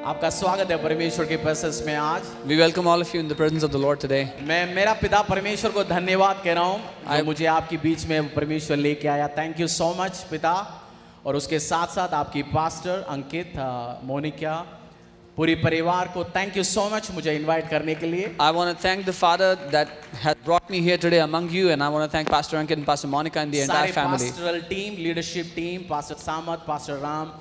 आपका स्वागत है परमेश्वर के प्रेजेंस में आज। We welcome all of you in the presence of the Lord today. मैं मेरा पिता परमेश्वर को धन्यवाद कह रहा हूँ जो मुझे आपके बीच में परमेश्वर लेके आया। थैंक यू सो मच पिता। और उसके साथ साथ आपकी पास्टर अंकित, मोनिका, पूरी परिवार को थैंक यू सो मच मुझे इनवाइट करने के लिए। I want to thank the Father that has brought me here today among you, and I want to thank Pastor Ankit and Pastor Monica and the entire family. Pastoral team, leadership team, pastor सामत, pastor Ram,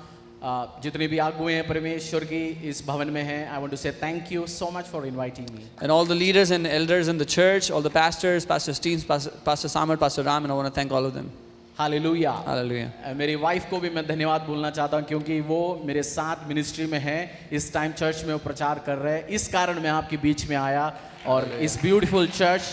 जितने भी आगुए हैं परमेश्वर की इस भवन में हैं, I want to say thank you so much for inviting me. And all the leaders and elders in the church, all the pastors, Pastor Steve, Pastor Samar, Pastor Ram, and I want to thank all of them. Hallelujah. Hallelujah. मेरी wife को भी मैं धन्यवाद बोलना चाहता हूँ क्योंकि वो मेरे साथ मिनिस्ट्री में है, इस टाइम चर्च में वो प्रचार कर रहे हैं। इस कारण मैं आपके बीच में आया और इस ब्यूटीफुल चर्च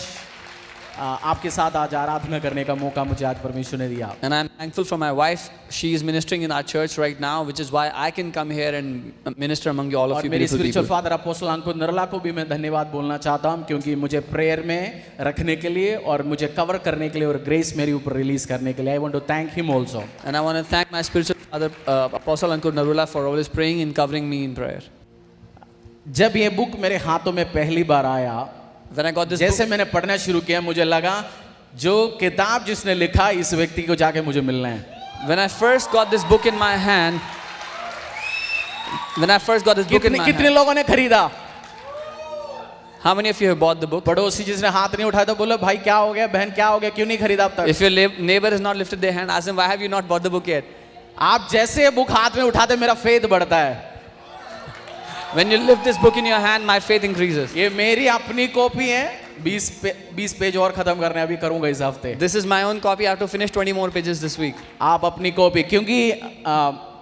आपके साथ आज आराधना करने का मौका मुझे आज परमेश्वर ने दिया। And I'm thankful for my wife. She is ministering in our church right now, which is why I can come here and minister among you, all of और you मेरी beautiful spiritual people. Father apostle Ankur Narla को भी मैं धन्यवाद बोलना चाहता हूँ क्योंकि मुझे प्रेयर में रखने के लिए और मुझे कवर करने के लिए और ग्रेस मेरे ऊपर रिलीज करने के लिए। I want to thank him also. And I want to thank my spiritual father, Apostle Ankur Narula, for always praying and covering me in prayer. जब ये बुक मेरे हाथों में पहली बार आया, When I got this जैसे book, मैंने पढ़ना शुरू किया मुझे लगा जो किताब जिसने लिखा इस व्यक्ति को जाके मुझे मिलना है। when I first got this book in my hand, कितने लोगों ने खरीदा? how many of you have bought the book? पड़ोसी जिसने हाथ नहीं उठाया तो बोलो भाई क्या हो गया, बहन क्या हो गया, क्यों नहीं खरीदा अब तक? If your neighbor has not lifted their hand, ask them, why have you not bought the book yet? आप जैसे ये बुक हाथ में उठाते मेरा फेथ बढ़ता है। When you lift this book in your hand, my faith increases. ये मेरी अपनी कॉपी है, 20 पेज और खत्म करने अभी करूंगा इस हफ्ते। This is my own copy. I have to finish 20 more pages this week. आप अपनी कॉपी, क्योंकि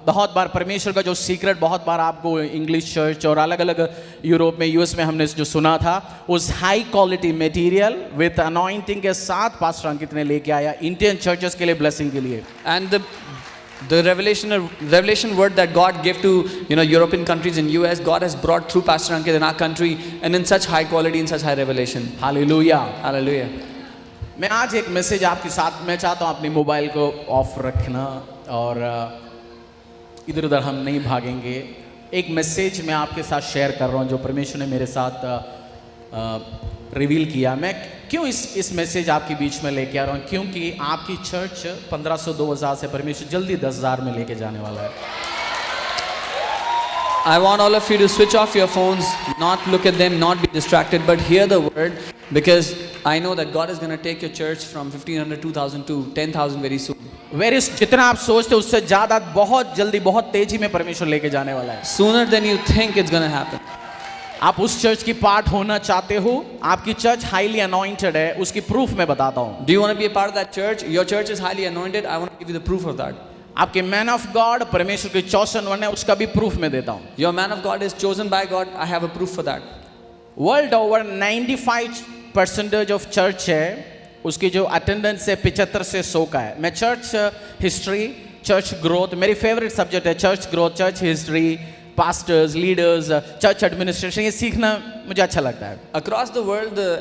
बहुत बार परमेश्वर का जो सीक्रेट बहुत बार आपको इंग्लिश चर्च और अलग अलग यूरोप में, यूएस में हमने जो सुना था, उस high quality material with anointing के साथ पास्टर अंकित ने लेके आया इंडियन चर्चेस के लिए ब्लेसिंग के लिए। And the revelation word that God gave to European countries and US, God has brought through Pastor Ankit in our country, and in such high quality, in such high revelation. Hallelujah. Hallelujah. मैं आज एक message आपके साथ, मैं चाहता हूँ अपनी mobile को ऑफ रखना और इधर उधर हम नहीं भागेंगे। एक मैसेज मैं आपके साथ शेयर कर रहा हूँ जो परमेश्वर ने मेरे साथ रिवील किया। मैं क्यों इस मैसेज आपके बीच में लेके आ रहा हूँ, क्योंकि आपकी चर्च 1500-2000 से परमेश्वर जल्दी 10,000 में लेके जाने वाला है। I want all of you to switch off your phones, not look at them, not be distracted, but hear the word, because I know that God is going to take your church from 1,500, 2,000 to 10,000 very soon. जितना आप सोचते उससे ज्यादा बहुत जल्दी बहुत तेजी में परमेश्वर लेके जाने वाला है। Sooner than you think it's going to happen. आप उस चर्च की पार्ट होना चाहते हो, आपकी चर्च हाईली अनॉइंटेड है, उसकी प्रूफ मैं बताता हूँ। Do you want to be a part of that church? Your church is highly anointed. I want to give you the proof of that. आपके मैन ऑफ गॉड परमेश्वर के चॉसन one है, उसका भी प्रूफ मैं देता हूँ। Your man of God is chosen by God. I have a proof for that. World over 95% of church है, उसकी जो अटेंडेंस है 75 से 100 का है। मैं चर्च हिस्ट्री, चर्च ग्रोथ, मेरी फेवरेट सब्जेक्ट है church growth, church history, pastors, leaders, church administration, ये सीखना मुझे अच्छा लगता है। Across the world, the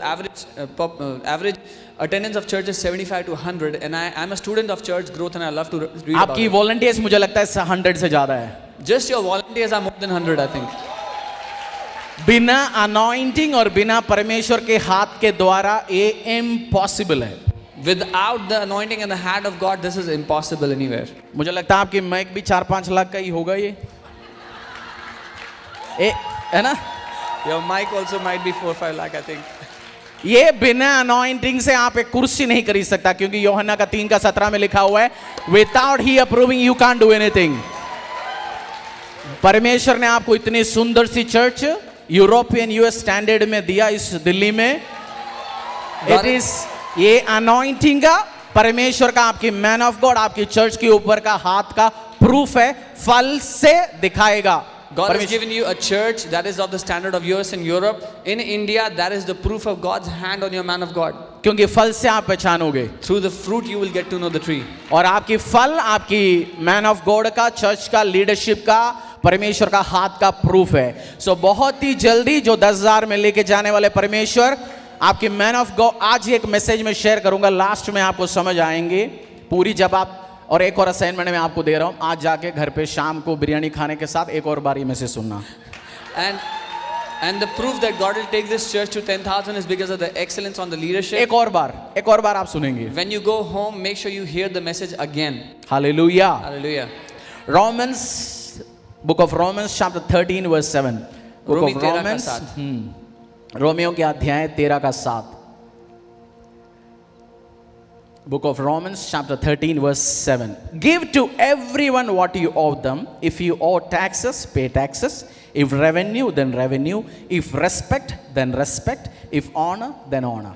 average attendance of church is 75 to 100, and I'm a student of church growth, and I love to read about आपकी it. Volunteers मुझे लगता है 100 से ज्यादा है। Just your volunteers are more than 100, I think. बिना anointing और बिना परमेश्वर के हाथ के द्वारा ये इम्पॉसिबल है। Without the anointing and the hand of God, this is impossible anywhere. मुझे लगता है आपकी माइक भी 4-5 लाख का ही होगा ये है ना? Your mic also might be 4-5 lakh, I think. ये बिना अनॉइंटिंग से आप एक कुर्सी नहीं खरीद सकता, क्योंकि यूहन्ना का 3:17 में लिखा हुआ है, without he approving you can't do anything. परमेश्वर ने आपको इतनी सुंदर सी चर्च यूरोपियन यूएस स्टैंडर्ड में दिया इस दिल्ली में। इट इज ये अनॉइंटिंग का, परमेश्वर का, आपकी मैन ऑफ गॉड, आपकी चर्च के ऊपर का हाथ का प्रूफ है, फल से दिखाएगा। God has given you a church that is of the standard of US and Europe. In India, that is the proof of God's hand on your man of God. क्योंकि फल से आप पहचानोगे। Through the fruit you will get to know the tree. और आपकी फल आपकी man of God का, church का, लीडरशिप का, परमेश्वर का हाथ का प्रूफ है। सो बहुत ही जल्दी जो 10,000 में लेके जाने वाले परमेश्वर, आपके मैन ऑफ गॉड, आज एक मैसेज में शेयर करूंगा, लास्ट में आपको समझ आएंगे पूरी। जब आप, और एक और असाइनमेंट मैं आपको दे रहा हूं, आज जाके घर पे शाम को बिरयानी खाने के साथ एक और बारी में से सुनना। And the proof that God will take this church to 10,000 is because of the excellence on the leadership. एक और बार आप सुनेंगे. When you go home, make sure you hear the message again. Hallelujah. Hallelujah. Book of Romans chapter 13 verse 7. Book Romi of 13 का Romans, 7. रोमियों के अध्याय 13 का 7. Book of Romans chapter 13 verse 7. Give to everyone what you owe them. If you owe taxes, pay taxes. If revenue, then revenue. If respect, then respect. If honor, then honor.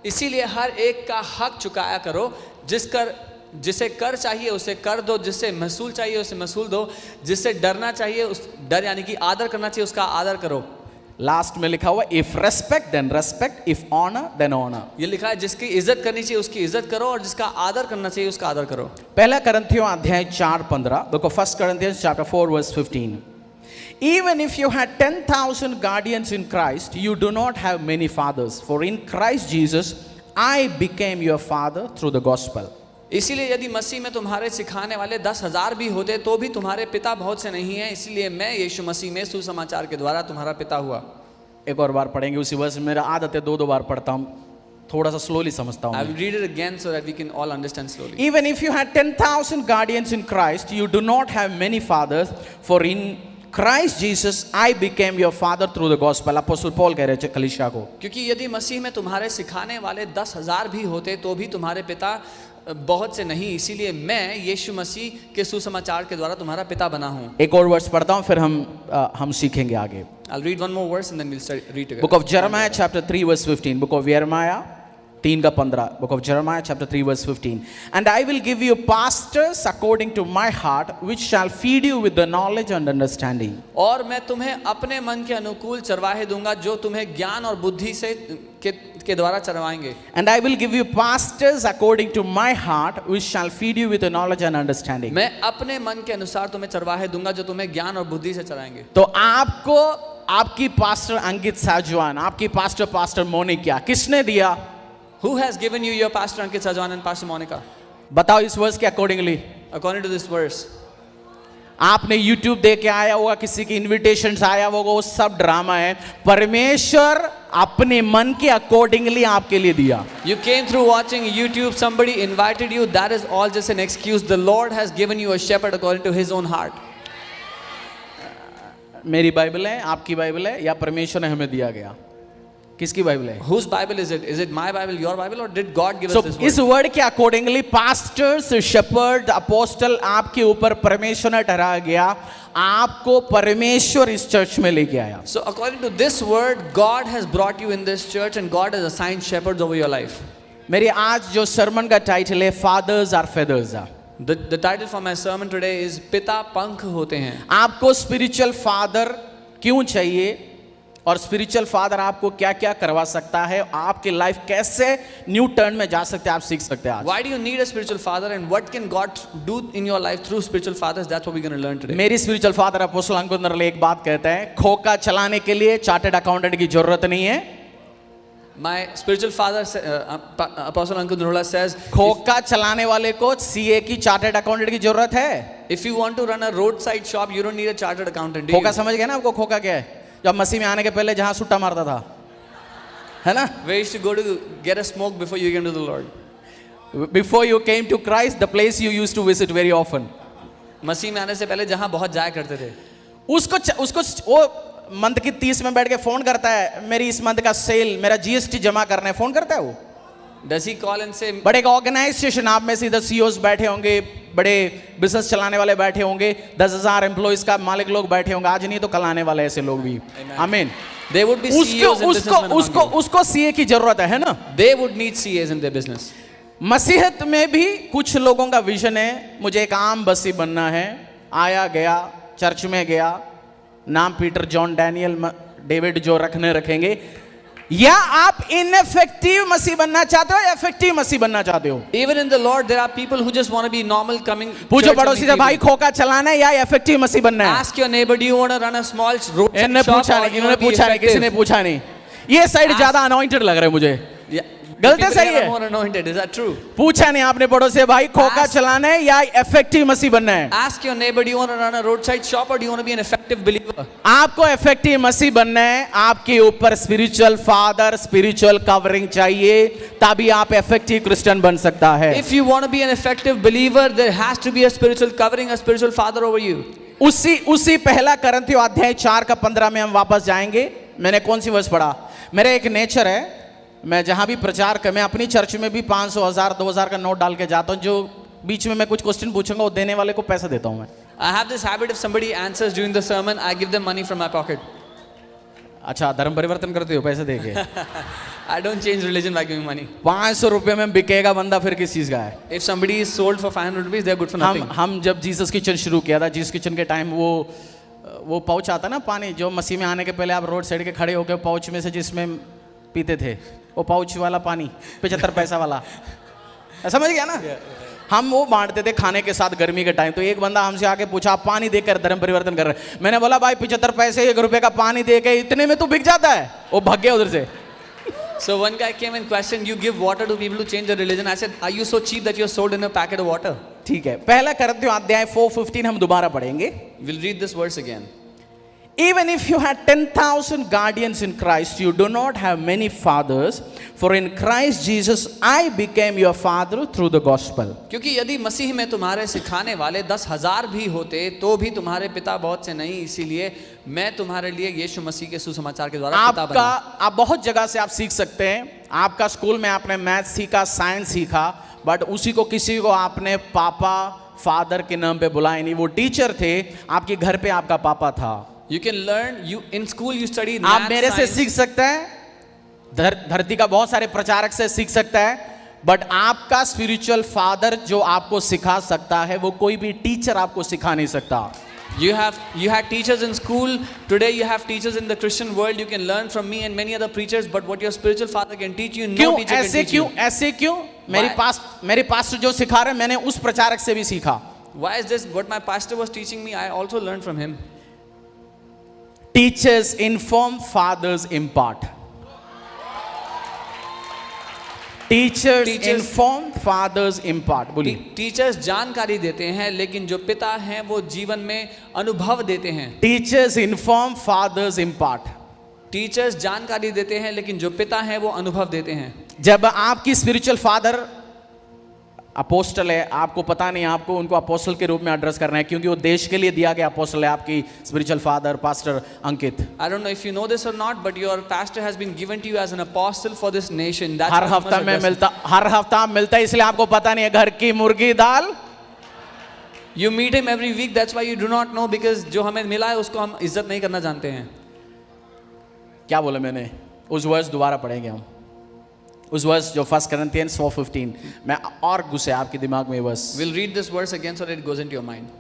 इसीलिए हर एक का हक चुकाया करो. जिसे कर चाहिए उसे कर दो, जिसे महसूल चाहिए उसे महसूल दो, जिससे डरना चाहिए उस डर यानी कि आदर करना चाहिए उसका आदर करो. लास्ट में लिखा हुआ if respect then respect, if honour then honour. ये लिखा है जिसकी इज्जत करनी चाहिए उसकी इज्जत करो और जिसका आदर करना चाहिए उसका आदर करो. पहला करंथियों अध्याय 4:15. Book of 1 Corinthians chapter 4 verse 15. Even if you had 10,000 guardians in Christ, you do not have many fathers. For in Christ Jesus, I became your father through the gospel. इसीलिए यदि मसीह में तुम्हारे सिखाने वाले 10,000 भी होते तो भी तुम्हारे पिता बहुत से नहीं हैं. इसीलिए मैं यीशु मसीह में सुसमाचार के द्वारा तुम्हारा पिता हुआ. एक और बार पढ़ेंगे उसी वर्ष. मेरा आदत है 2 बार पढ़ता हूँ, थोड़ा सा स्लोली समझता हूँ. I will read it again so that we can all understand slowly. Even if you had 10,000 guardians in Christ, you do not have many fathers. For in Christ Jesus, I became your father through the gospel. Apostle Paul कह रहे थे कलीसिया को. क्योंकि यदि मसीह में तुम्हारे सिखाने वाले 10,000 भी होते तो भी तुम्हारे पिता बहुत से नहीं. इसीलिए मैं यीशु मसीह के सुसमाचार के द्वारा तुम्हारा पिता बना हूँ. एक और वर्स पढ़ता हूँ फिर हम सीखेंगे आगे. I'll read one more verse and then we'll read together. Book of Jeremiah chapter 3 verse 15. Book of Jeremiah 3 का 15. Book of Jeremiah chapter 3 verse 15. And I will give you pastors according to my heart, which shall feed you with the knowledge and understanding. और मैं तुम्हें अपने मन के अनुकूल चरवाहे दूंगा जो तुम्हें ज्ञान और बुद्धि से के द्वारा चरवाएंगे. And I will give you pastors according to my heart, which shall feed you with the knowledge and understanding. मैं अपने मन के अनुसार तुम्हें चरवाहे दूंगा जो तुम्हें ज्ञान और बुद्धि से चराएंगे. तो आपको आपकी पास्टर अंकित साजवान, आपकी पास्टर मोनिका किसने दिया? Who has given you your pastor Ankit Sajwan and pastor Monica? बताओ इस वर्स के accordingly. According to this verse. आपने YouTube देख के आया होगा, किसी की इनविटेशंस आया होगा, वो सब ड्रामा है. परमेश्वर अपने मन के अकॉर्डिंगली आपके लिए दिया. You came through watching YouTube, somebody invited you, that is all just an excuse. The Lord has given you a shepherd according to his own heart. मेरी बाइबल है, आपकी बाइबल है, या परमेश्वर ने हमें दिया गया? किसकी बाइबल है? Whose Bible is it? Is it my Bible, your Bible, or did God give us this word? इस वर्ड के अकॉर्डिंगली पास्टर्स, शेपर्ड, अपोस्टल आपके ऊपर परमेश्वर ने ठहराया गया. आपको परमेश्वर इस चर्च में लेके आया. So according to this word, God has brought you in this church and God has assigned shepherds over your life. मेरी आज जो सरमन का टाइटल है fathers are feathers. The title for my sermon today is पिता पंख होते हैं. आपको स्पिरिचुअल फादर क्यों चाहिए और स्पिरिचुअल फादर आपको क्या क्या करवा सकता है, आपकी लाइफ कैसे न्यू टर्न में जा सकते हैं, आप सीख सकते हैं आज. Why do you need a spiritual father and what can God do in your life through spiritual fathers? That's what we're going to learn today. मेरी स्पिरिचुअल फादर अपोस्टल अंकुर नरले एक बात कहते हैं, खोका चलाने के लिए चार्टर्ड अकाउंटेंट की जरूरत नहीं है. My spiritual father, Apostle Ankit Nurula says, खोका चलाने वाले को सीए की चार्टर्ड अकाउंटेंट की जरूरत है. if you want to run a roadside shop, you don't need a chartered accountant. खोका समझ गए ना आपको? खोका क्या है? जब मसीह में आने के पहले जहां सुट्टा मारता था, है ना? Where you used to go to get a smoke before you came to the Lord. Before you came to Christ, the place you used to visit very often. मसीह में आने से पहले जहां बहुत जाया करते थे. उसको वो मंथ की 30 में बैठ के फोन करता है, मेरी इस मंथ का सेल, मेरा जीएसटी जमा करना है, फोन करता है वो. Does he call and say, बड़े ऑर्गेनाइजेशन आप में से इधर सीईओस बैठे होंगे, बड़े बिजनेस चलाने वाले बैठे होंगे, 10,000 एम्प्लॉइज का मालिक लोग बैठे होंगे, आज नहीं तो कल आने वाले ऐसे लोग भी. आमीन. There would be CEOs and businessmen among you. उसको सीए की जरूरत है ना? They would need CAs in their business. मसीहत में भी कुछ लोगों का विजन है, मुझे एक आम बसी बनना है. आया गया, चर्च में गया, नाम पीटर, जॉन, डैनियल, डेविड जो रखेंगे. या आप इनफेक्टिव मसीह बनना चाहते हो या इफेक्टिव मसीह बनना चाहते हो? Even in the Lord, there are people who just want to be normal coming. पूछो पड़ोसी से, भाई खोका चलाना है या इफेक्टिव मसीह बनना है? Ask your neighbor, do you want to run a small roadside इन्होंने shop? पूछा नहीं, किसी ने पूछा नहीं. ये साइड ज्यादा अनॉइंटेड लग रहा है मुझे. गलत है, People सही here are है? more anointed. Is that true? पूछा नहीं आपने पड़ोस से, भाई खोखा Ask- चलाना है या इफेक्टिव मसीह बनना है? Ask your neighbor, do you want to run a roadside shop or do you want to be an effective believer? आपको इफेक्टिव मसीह बनना है, आपके ऊपर स्पिरिचुअल फादर, स्पिरिचुअल कवरिंग चाहिए, तभी आप इफेक्टिव क्रिश्चियन बन सकता है। If you want to be an effective believer, there has to be a spiritual covering, a spiritual father over you. उसी पहला करंथियों अध्याय 4 का 15 में हम वापस जाएंगे। मैंने कौन सी वर्ष पढ़ा? मेरा एक नेचर है, मैं जहां भी प्रचार कर, मैं अपनी चर्च में भी 500, 1000, 2000 का नोट डाल के जाता हूं। जो बीच में मैं कुछ क्वेश्चन पूछूंगा वो देने वाले को पैसा देता हूं मैं। I have this habit, if somebody answers during the sermon, I give them money from my pocket. अच्छा, धर्म परिवर्तन करते हो पैसे देके? I don't change religion by giving money. 500 रुपये में बिकेगा बंदा फिर किस चीज का है? If somebody is sold for 500 rupees, they are good for nothing. हम जब जीसस किचन शुरू किया था, जीसस किचन के टाइम वो पाउच आता ना पानी, जो मसीह में आने के पहले आप रोड साइड के खड़े होकर पाउच में से जिसमें पीते थे, वो पाउच वाला पानी 75 पैसा वाला, समझ गया ना? हम वो बांटते थे खाने के साथ गर्मी के टाइम। तो एक बंदा हमसे आके पूछा, आप पानी देकर धर्म परिवर्तन कर रहे हैं? मैंने बोला भाई 75 पैसे 1 रुपए का पानी दे के इतने में तो बिक जाता है। वो भाग गया उधर से। So one guy came and questioned, you give water to people to change their religion. I said, are you so cheap that you're sold in a packet of water? ठीक है, पहला करंथियों अध्याय 4:15 हम दोबारा पढ़ेंगे। We'll read this verse again. Even if you had 10,000 guardians in Christ, you do not have many fathers, for in Christ Jesus I became your father through the gospel. क्योंकि यदि मसीह में तुम्हारे सिखाने वाले 10,000 भी होते तो भी तुम्हारे पिता बहुत से नहीं, इसीलिए मैं तुम्हारे लिए यीशु मसीह के सुसमाचार के द्वारा पिता बना। आप बहुत जगह से आप सीख सकते हैं। आपका स्कूल में आपने मैथ सीखा, साइंस सीखा, बट उसी को किसी को आपने पापा, फादर के नाम पे बुलाया नहीं। वो टीचर थे, आपके घर पे आपका पापा था। You can learn, you in school you study आप math, मेरे से science. सीख सकते हैं, धरती का बहुत सारे प्रचारक से सीख सकता है, बट आपका स्पिरिचुअल फादर जो आपको सिखा सकता है वो कोई भी टीचर आपको सिखा नहीं सकता। You had teachers in school. Today you have teachers in the Christian world. You can learn from me and many other preachers. But what your spiritual father can teach you, no क्यों teacher can ऐसे teach क्यों you. ऐसे क्यों? मेरे पास जो सिखा रहे मैंने उस प्रचारक से भी सीखा। Why is this? What my pastor was teaching me, I also learned from him. Teachers inform, fathers impart. Teachers inform, fathers impart. बोलिए। टीचर्स जानकारी देते हैं, लेकिन जो पिता हैं वो जीवन में अनुभव देते हैं। Teachers inform, fathers impart. Teachers जानकारी देते हैं, लेकिन जो पिता हैं वो अनुभव देते हैं। जब आपकी स्पिरिचुअल फादर अपोस्टल है, आपको पता नहीं, आपको उनको अपोस्टल के रूप में एड्रेस करना है, क्योंकि वो देश के लिए दिया गया अपोस्टल है। आपकी spiritual father pastor Ankit, I don't know if you know this or not, but your pastor has been given to you as an apostle for this nation. That's her how you हफ्ता must में address मिलता, हर हफ्ता मिलता है, इसलिए आपको पता नहीं है। घर की मुर्गी दाल, it. You meet him every week. That's why you do not know, because जो हमें मिला है उसको हम इज्जत नहीं करना जानते हैं। क्या बोला मैंने? उस वर्ष दोबारा पढ़ेंगे हम, उस वर्ष जो 1 Corinthians 4:15। मैं और घुसे आपके दिमाग में वर्ष। We'll read this verse again so that it goes into your mind.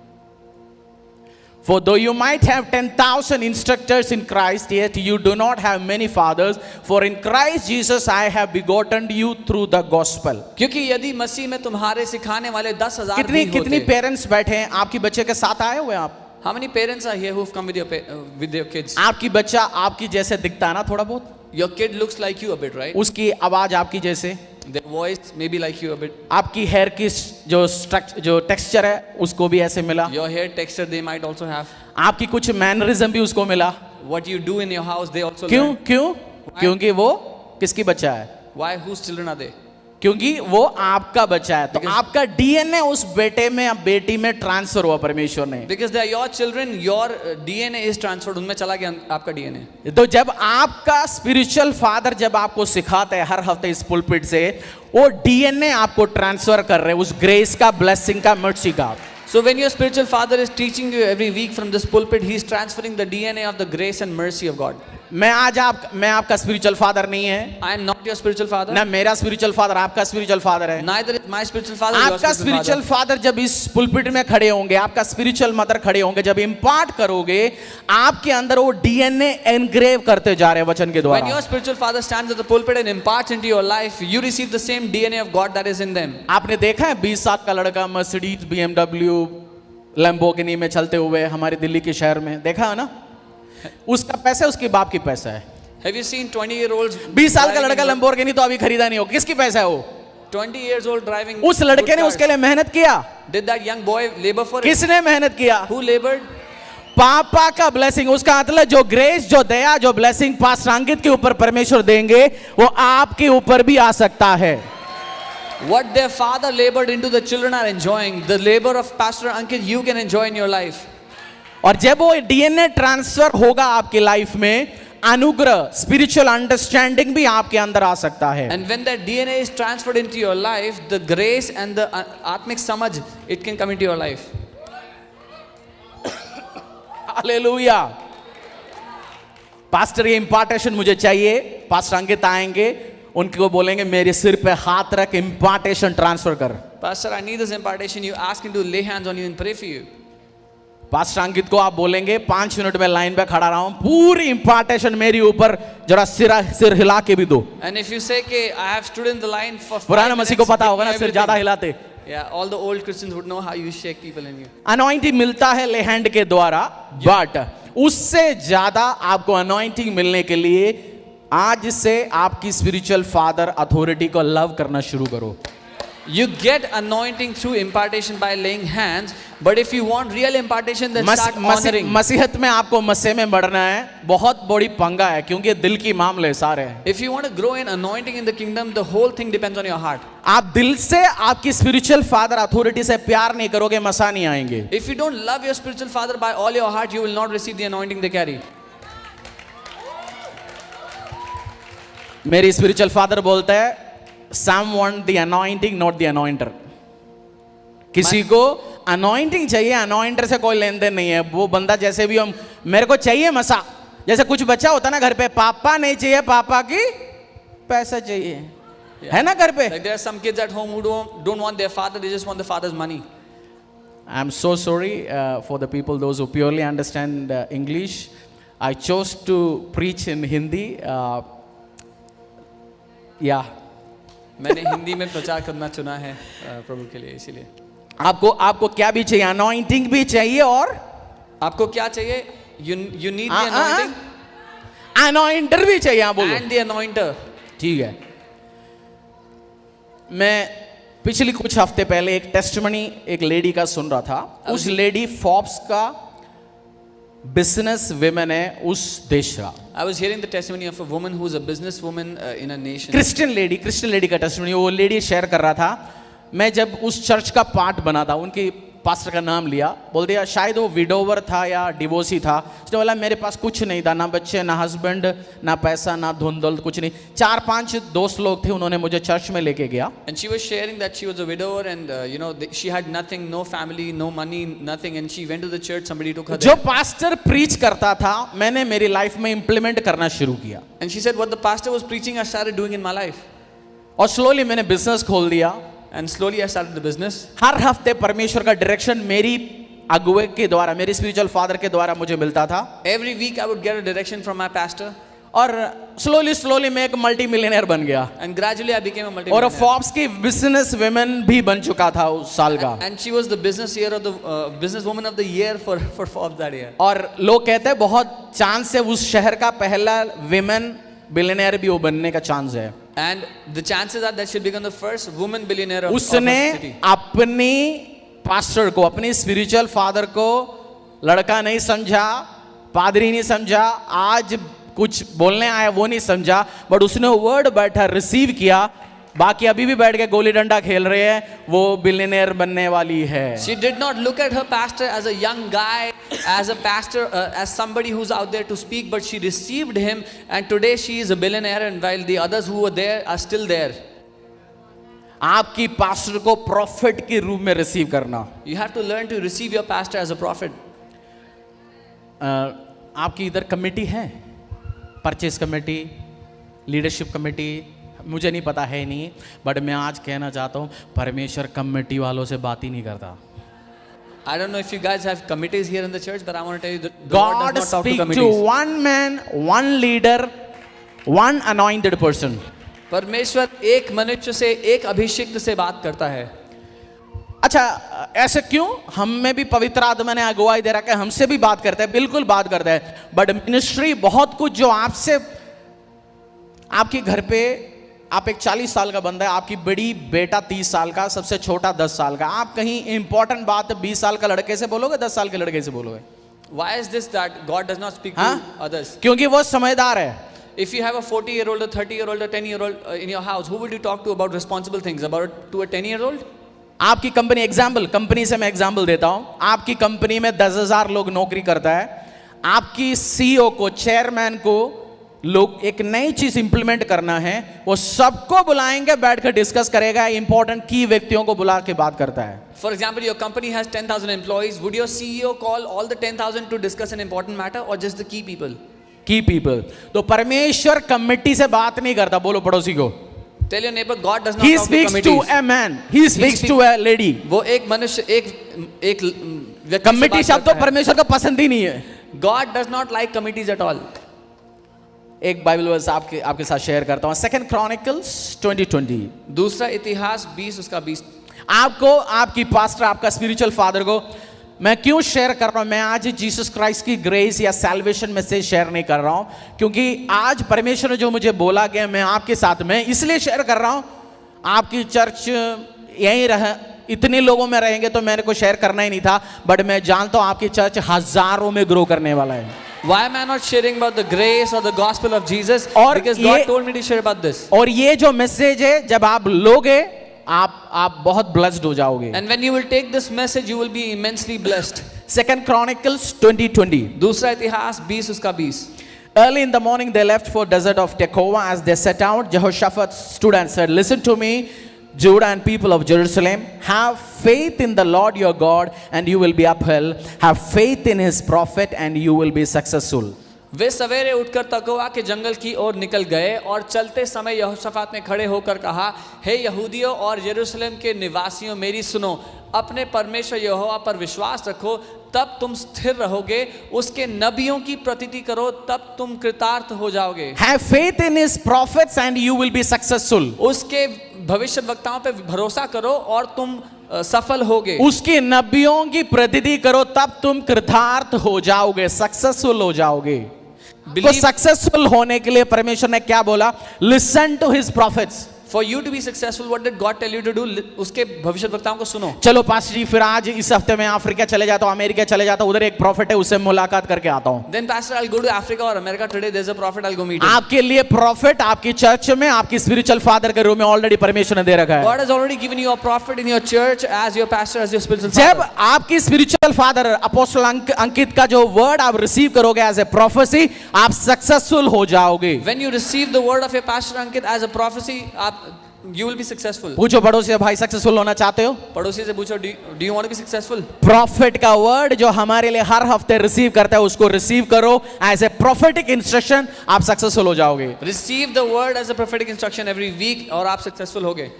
For though you might have 10,000 instructors in Christ, yet you do not have many fathers, for in Christ Jesus I have begotten you through the gospel. क्योंकि यदि मसीह में तुम्हारे सिखाने वाले 10,000 भी कितनी होते। Parents बैठे हैं आपकी बच्चे के साथ आए हुए हैं आप? How many parents are here who've come with your kids? आपकी बच्चा आपकी जैसे दिखता है ना थोड़ा बहुत, Your kid looks like you a bit, right? उसकी आवाज आपकी जैसे, Their voice may be like you a bit. आपकी हेयर की जो टेक्सचर है उसको भी ऐसे मिला, Your hair texture they might also have. आपकी कुछ मैनरिज्म भी उसको मिला। What you do in your house they also क्यों learn. क्यों? क्योंकि वो किसकी बच्चा है? Why? Whose children are they? क्योंकि वो आपका बच्चा है, तो आपका डीएनए उस बेटे में अब बेटी में ट्रांसफर हुआ परमेश्वर ने। Because they are your children, your DNA is transferred. उनमें चला गया आपका DNA. तो जब आपका स्पिरिचुअल फादर जब आपको सिखाता है हर हफ्ते इस पुलपिट से, वो डीएनए आपको ट्रांसफर कर रहे हैं, उस ग्रेस का, ब्लेसिंग का, मर्सी का। So when your spiritual father is teaching you every week from this pulpit, he is transferring the DNA of the grace and mercy of God. मैं आपका स्पिरिचुअल फादर नहीं है, I am not your spiritual father. ना मेरा spiritual father आपका spiritual father है। Neither is my spiritual father your आपका spiritual spiritual father. Father जब इस पुलपिट में खड़े होंगे, आपका स्पिरिचुअल मदर खड़े होंगे, जब इम्पार्ट करोगे आपके अंदर वो डीएनए एनग्रेव करते जा रहे हैं वचन के When your द्वारा। spiritual father stands at the pulpit and imparts into your life, you receive the same DNA of God that is in them. आपने देखा है 20 साल का लड़का मर्सिडीज, BMW, लैम्बोर्गिनी में चलते हुए हमारे दिल्ली के शहर में, देखा है ना? उसका पैसा उसके बाप की पैसा है। Have you seen 20-year-olds? 20 साल का driving लड़का in- लंबोर्गिनी तो अभी खरीदा नहीं हो, किसकी पैसा है वो? 20 years old driving. उस लड़के good ने cars. उसके लिए मेहनत किया। Did that young boy labor for it? किसने मेहनत किया? Who labored? पापा का ब्लेसिंग, उसका मतलब जो ग्रेस, जो दया, जो ब्लेसिंग पास्टर अंकित के ऊपर परमेश्वर देंगे वो आपके ऊपर भी आ सकता है। What their father labored into, the children are enjoying. The labor of Pastor Ankit, you can enjoy in your life. और जब वो डीएनए ट्रांसफर होगा आपकी लाइफ में, अनुग्रह, स्पिरिचुअल अंडरस्टैंडिंग भी आपके अंदर आ सकता है। And when that DNA is transferred into your life, the grace and the atmic samaj, it can come into your life. Hallelujah. Pastor ये इंपार्टेशन मुझे चाहिए। पास्टर अंकित आएंगे, उनको बोलेंगे मेरे सिर पे हाथ रख, इंपार्टेशन ट्रांसफर कर। Pastor, I need this impartation. You ask him to lay hands on you and pray for you. Pastor Ankit को आप बोलेंगे 5 मिनट में लाइन पे खड़ा रहा हूं, पूरी इंपार्टेशन मेरी ऊपर जरा सिर हिला के भी दो। And if you say कि I have stood in the line for 5 पुराने minutes, मसीह को पता होगा ना, give me सिर ज्यादा everything. हिलाते। Yeah, all the old Christians would know how you shake people in you. Anointing मिलता है ले हैंड के द्वारा, बट उससे ज्यादा आपको अनॉइंटिंग मिलने के लिए आज से आपकी स्पिरिचुअल फादर अथॉरिटी को लव करना शुरू करो। You get anointing through impartation by laying hands, but if you want real impartation, then start honoring. मसीहत में आपको मसीह में बढ़ना है, बहुत बड़ी पंगा है, क्योंकि दिल की मामले सारे हैं। If you want to grow in anointing in the kingdom, the whole thing depends on your heart. आप दिल से आपकी स्पिरिचुअल फादर अथॉरिटी से प्यार नहीं करोगे, मसा नहीं आएंगे। If you don't love your spiritual father by all your heart, you will not receive the anointing they carry. मेरी स्पिरिचुअल फादर बोलता है some want the anointing, not the anointer. किसी को अनॉइंटिंग चाहिए, अनॉइंटर से कोई लेन देन नहीं है। वो बंदा जैसे भी, हम मेरे को चाहिए मसा, जैसे कुछ बच्चा होता ना घर पे, पापा नहीं चाहिए, पापा की पैसा चाहिए, है ना घर पे। Like there are some kids at home who don't want their father, they just want the father's money. I am so sorry for the people, those who purely understand English. I chose to preach in Hindi. Yeah. मैंने हिंदी में प्रचार करना चुना है प्रभु के लिए, इसीलिए। आपको क्या भी चाहिए? अनॉइंटिंग भी चाहिए और आपको क्या चाहिए? You need the anointing अनॉइंटर भी चाहिए। आप बोलो। and the anointer. ठीक है। मैं पिछली कुछ हफ्ते पहले एक टेस्टिमनी एक लेडी का सुन रहा था। उस लेडी फोर्ब्स का बिजनेस वुमेन है उस देश का। I was hearing the testimony of a woman who is a businesswoman in a nation. Christian lady का टेस्टिमनी वो लेडी शेयर कर रहा था। मैं जब उस चर्च का पार्ट बना था, उनकी पास्टर का नाम लिया, बोल दिया शायद वो विडोवर था या डिवोर्सी था। उसने बोला मेरे पास कुछ नहीं था, ना बच्चे, ना हस्बैंड, ना पैसा, ना धन दौलत, कुछ नहीं। 4-5 दोस्त लोग थे, उन्होंने मुझे चर्च में लेके गया। And she was sharing that she was a widower and she had nothing, no family, no money, nothing, and she went to the church. Somebody took her जो there. पास्टर प्रीच करता था मैंने मेरी life में implement करना शुरू किया, And she said what the pastor was preaching, I started doing in my life. और स्लोली मैंने बिजनेस खोल दिया। And slowly I started the business. हर हफ्ते परमेश्वर का डायरेक्शन मेरी अगुवे के द्वारा, मेरे स्पिरिचुअल फादर के द्वारा मुझे मिलता था। Every week I would get a direction from my pastor. और स्लोली मैं एक मल्टी मिलियनर बन गया। And gradually I became a और multi-millionaire. फोर्ब्स की बिजनेस वुमेन भी बन चुका था उस साल का। And she was the businesswoman of the year for Forbes that year. और लोग कहते हैं बहुत चांस है, उस शहर का पहला विमेन बिलियनर भी वो बनने का चांस है। And the chances are that she'll become the first woman billionaire of उसने her city. अपनी पास्टर को, अपनी स्पिरिचुअल फादर को लड़का नहीं समझा, पादरी नहीं समझा, आज कुछ बोलने आया वो नहीं समझा, बट उसने वर्ड बैठा रिसीव किया। बाकी अभी भी बैठ के गोली डंडा खेल रहे हैं, वो बिलियनर बनने वाली है। She did not look at her pastor as a young guy, as a pastor, as somebody who's out there to speak, but she received him, and today she is a billionaire, and while the others who were there are still there. आपकी pastor को profit के रूप में receive करना। You have to learn to receive your pastor as a prophet. आपकी इधर committee है, purchase committee, leadership committee, मुझे नहीं पता है नहीं, बट मैं आज कहना चाहता हूँ परमेश्वर कमेटी वालों से बात ही नहीं करता। I don't know if you guys have committees here in the church, but I want to tell you that the Lord God does not talk to speak to committees. one man, one leader, one anointed person. परमेश्वर एक मनुष्य से, एक अभिषिक्त से बात करता है। अच्छा, ऐसे क्यों? हम में भी पवित्र आत्मा ने अगुवाई दे रखा है, हमसे भी बात करता है, बिल्कुल बात करता है, बट मिनिस्ट्री बहुत कुछ जो आपसे आपके घर पे आप एक 40 साल का बंदा है, आपकी बड़ी बेटा 30 साल का, सबसे छोटा 10 साल का, आप कहीं इंपॉर्टेंट बात 20 साल का लड़के से बोलोगे, 10 साल के लड़के से बोलोगे? Why is this that God does not speak हाँ? to others? क्योंकि वो समझदार है. If you have a 40-year-old, a 30-year-old, a 10-year-old in your house, who will you talk to about responsible things? About to a 10-year-old? आपकी company, example, company से मैं example देता हूं. आपकी कंपनी में 10,000 लोग नौकरी करता है. आपकी सीईओ को, चेयरमैन को लोग एक नई चीज इंप्लीमेंट करना है, वो सबको बुलाएंगे, बैठकर डिस्कस करेगा, इंपॉर्टेंट की व्यक्तियों को बुला के बात करता है. For example, your company has 10,000 employees. Would your CEO call all the 10,000 to discuss an important matter or just the key people? की पीपल. तो परमेश्वर कमिटी से बात नहीं करता. बोलो पड़ोसी को. Tell your neighbor, God does not He talk to speaks to committees. a man. He speaks to a lady. वो एक मनुष्य, एक व्यक्ति से कमिटी बात शब्द तो करता है. परमेश्वर को पसंद ही नहीं है. God does not like committees at all. एक बाइबल वर्स आपके साथ शेयर करता हूं. 2 Chronicles 20:20. दूसरा इतिहास 20 उसका 20. आपको, आपकी पास्टर, आपका स्पिरिचुअल फादर को मैं क्यों शेयर कर रहा हूं? मैं आज जीसस क्राइस्ट की ग्रेस या सैल्वेशन मैसेज शेयर नहीं कर रहा हूं, क्योंकि आज परमेश्वर ने जो मुझे बोला गया मैं आपके साथ में इसलिए शेयर कर रहा हूं. आपकी चर्च यहीं रह, इतने लोगों में रहेंगे तो मेरे को शेयर करना ही नहीं था, बट मैं जानता हूं आपकी चर्च हजारों में ग्रो करने वाला है. Why am I not sharing about the grace or the gospel of Jesus? और Because ये- God told me to share about this. और ये जो मैसेज है, जब आप लोगे, आप बहुत ब्लेस्ड हो जाओगे. And when you will take this message, you will be immensely blessed. 2 Chronicles 20:20. दूसरा इतिहास 20 उसका 20. Early in the morning they left for desert of Tekoa. As they set out, Jehoshaphat stood and said, "Listen to me, Judah and people of Jerusalem. Have faith in the Lord your God and you will be upheld. Have faith in his prophet and you will be successful." वे सवेरे उठकर तकोआ के जंगल की ओर निकल गए और चलते समय यहोशाफात ने खड़े होकर कहा, हे यहूदियों और यरूशलेम के निवासियों, मेरी सुनो. अपने परमेश्वर यहोवा पर विश्वास रखो, तब तुम स्थिर रहोगे. उसके नबियों की प्रतीति करो, तब तुम कृतार्थ हो जाओगे. Have faith in his prophets and you will be successful. उसके भविष्यद्वक्ताओं पे भरोसा करो और तुम सफल होगे. उसके नबियों की प्रतीति करो, तब तुम कृतार्थ हो जाओगे, सक्सेसफुल हो जाओगे. तो सक्सेसफुल होने के लिए परमेश्वर ने क्या बोला? Listen to his prophets. For you to be successful, what did God tell you to do? उसके भविष्यद्वक्ताओं को सुनो. चलो पास्टर जी, फिर आज इस हफ्ते में अफ्रीका चले जाता हूं, अमेरिका चले जाता हूं, उधर एक प्रॉफिट है, उससे मुलाकात करके आता हूं. Then pastor, I'll go to Africa or America today. There's a prophet. I'll go meet him. आपके लिए प्रॉफिट आपकी चर्च में, आपकी स्पिरिचुअल फादर के रूम में ऑलरेडी परमेश्वर ने दे रखा है. God has already given you a prophet in your church as your pastor, as your spiritual जब father. आपकी स्पिरिचुअल फादर अपोस्टल अंकित का जो वर्ड आप रिसीव करोगे एज ए प्रोफेसी, आप सक्सेसफुल हो जाओगे. When you receive the word of your pastor Ankit as a prophecy, you will be successful. पूछो पड़ोसी से, भाई सक्सेसफुल होना चाहते हो? पड़ोसी से पूछो, do you want to be successful? Profit का वर्ड जो हमारे लिए हर हफ्ते रिसीव करता है, उसको रिसीव करो एज ए प्रोफेटिक इंस्ट्रक्शन, आप सक्सेसफुल हो जाओगे. Receive the word as a prophetic instruction every week और आप successful होगे.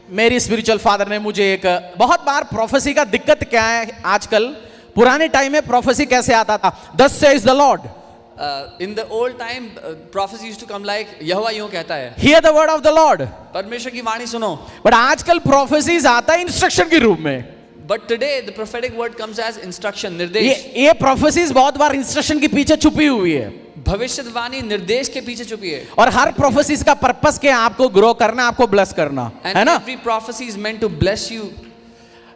मेरी स्पिरिचुअल फादर ने मुझे एक, बहुत बार प्रोफेसी का दिक्कत क्या है आजकल, पुराने टाइम में प्रोफेसी कैसे आता था? Thus says the Lord. In the old time, prophecy used to come like, यहोवा यूं कहता है. Hear the word of the Lord. परमेश्वर की वाणी सुनो. बट आजकल प्रोफेसीज आता है इंस्ट्रक्शन के रूप में. But today the prophetic word comes as instruction, निर्देश. ये प्रोफेसीज बहुत बार इंस्ट्रक्शन के पीछे छुपी हुई है. भविष्यवाणी निर्देश के पीछे छुपी है. और हर प्रोफेसीज का पर्पस क्या है? आपको ग्रो करना, आपको ब्लेस करना, And है ना? every prophecy is meant to bless you.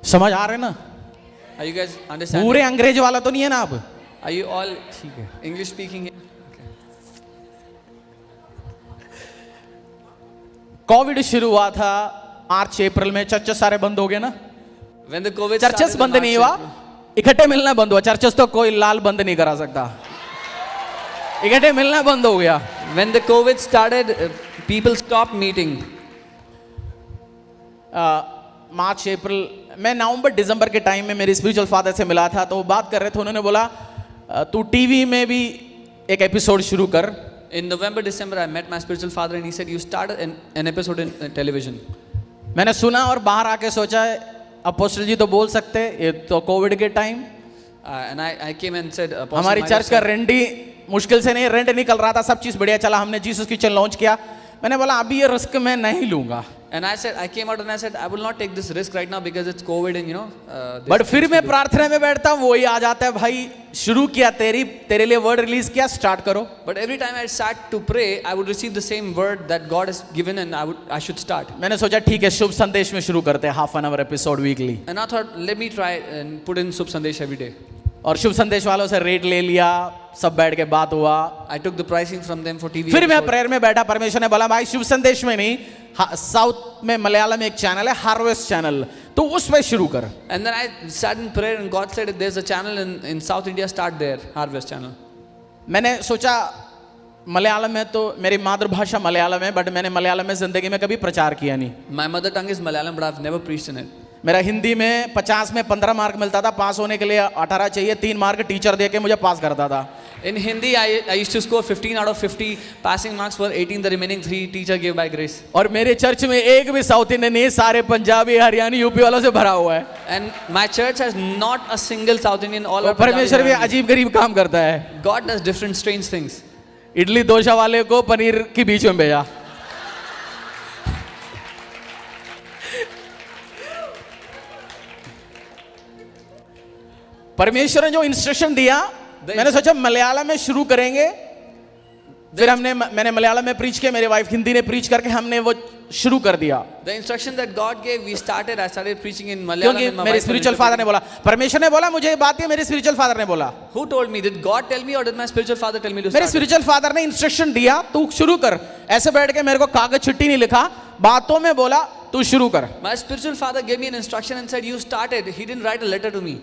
समझ आ रहे ना? Are you guys understanding? पूरे अंग्रेज वाला तो नहीं है ना आप? Are you all English speaking here? Covid शुरू हुआ था मार्च अप्रैल में, चर्चेस सारे बंद हो गए ना. When the COVID churches started in बंद नहीं हुआ, March, इकट्ठे मिलना बंद हुआ. चर्चेस तो कोई लाल बंद नहीं करा सकता, इकट्ठे मिलना बंद हो गया. when the COVID started, people stopped meeting. मार्च अप्रैल मैं नवंबर दिसंबर के टाइम में मेरे स्पिरिचुअल फादर से मिला था, तो वो बात कर रहे थे. उन्होंने बोला तू टीवी में भी एक एपिसोड शुरू कर. In November, December, I met my spiritual father and he said, you started an episode in television. मैंने सुना और बाहर आके सोचा, अपोस्टल जी तो बोल सकते, ये तो कोविड के time. And I came and said, Apostle हमारी Mike चर्च का said, रेंट ही मुश्किल से नहीं, रेंट निकल रहा था, सब चीज बढ़िया चला, हमने जीसस किचन लॉन्च किया. मैंने बोला अभी ये रिस्क मैं नहीं लूंगा. And I said, I came out and I said, I will not take this risk right now because it's COVID and but फिर मैं प्रार्थना में बैठता हूँ, वही आ जाता है, भाई शुरू किया, तेरे लिए वर्ड रिलीज किया, स्टार्ट करो. But every time I sat to pray, I would receive the same word that God has given and I should start. मैंने सोचा ठीक है, शुभ संदेश में शुरू करते हैं, half an hour episode weekly. And I thought, let me try and put in Subh Sandesh every day. और शुभ संदेश वालों से रेट ले लिया, सब बैठ के बात हुआ. I took the pricing from them for TV. फिर मैं episode. प्रेयर में बैठा, परमेश्वर ने बोला भाई शुभ संदेश में नहीं, साउथ में मलयालम में एक चैनल है हार्वेस्ट चैनल, तो उस पे शुरू कर. And then I sat in prayer and God said, there's a channel in South India, start there, Harvest channel. मैंने सोचा मलयालम में, तो मेरी मातृभाषा मलयालम है, बट मैंने मलयालम में जिंदगी में कभी प्रचार किया नहीं. My mother tongue is Malayalam, but I've never preached in it. मेरा हिंदी में 50 में 15 मार्क मिलता था, पास होने के लिए 18 चाहिए, 3 मार्क टीचर दे के मुझे पास करता था. In Hindi, I used to score 15 out of 50. Passing marks were 18. The remaining 3 teacher gave by grace. और मेरे चर्च में एक भी साउथ इंडियन नहीं, सारे पंजाबी हरियाणी यूपी वालों से भरा हुआ है. And my church has not a single South Indian. All are परमेश्वर भी Punjabi. अजीब गरीब काम करता है. God does different strange things. Idli dosa वाले को पनीर के बीच में भेजा. परमेश्वर ने जो इंस्ट्रक्शन दिया, मैंने सोचा मलयालम में शुरू करेंगे. फिर मैंने मलयालम में प्रीच किया, मेरी वाइफ हिंदी ने प्रीच करके हमने वो शुरू कर दिया. The instruction that God gave, I started preaching in Malayalam. क्योंकि मेरे स्पिरिचुअल फादर ने बोला, परमेश्वर ने बोला मुझे ये बात है, मेरे स्पिरिचुअल फादर ने बोला. Who told me? Did God tell me or did my spiritual father tell me to मेरे start? स्पिरिचुअल फादर ने इंस्ट्रक्शन दिया, तू शुरू कर. ऐसे बैठ के मेरे को कागज चिट्ठी नहीं लिखा, बातों में बोला तू शुरू कर. My spiritual father gave me an instruction and said, you started. He didn't write a letter to me.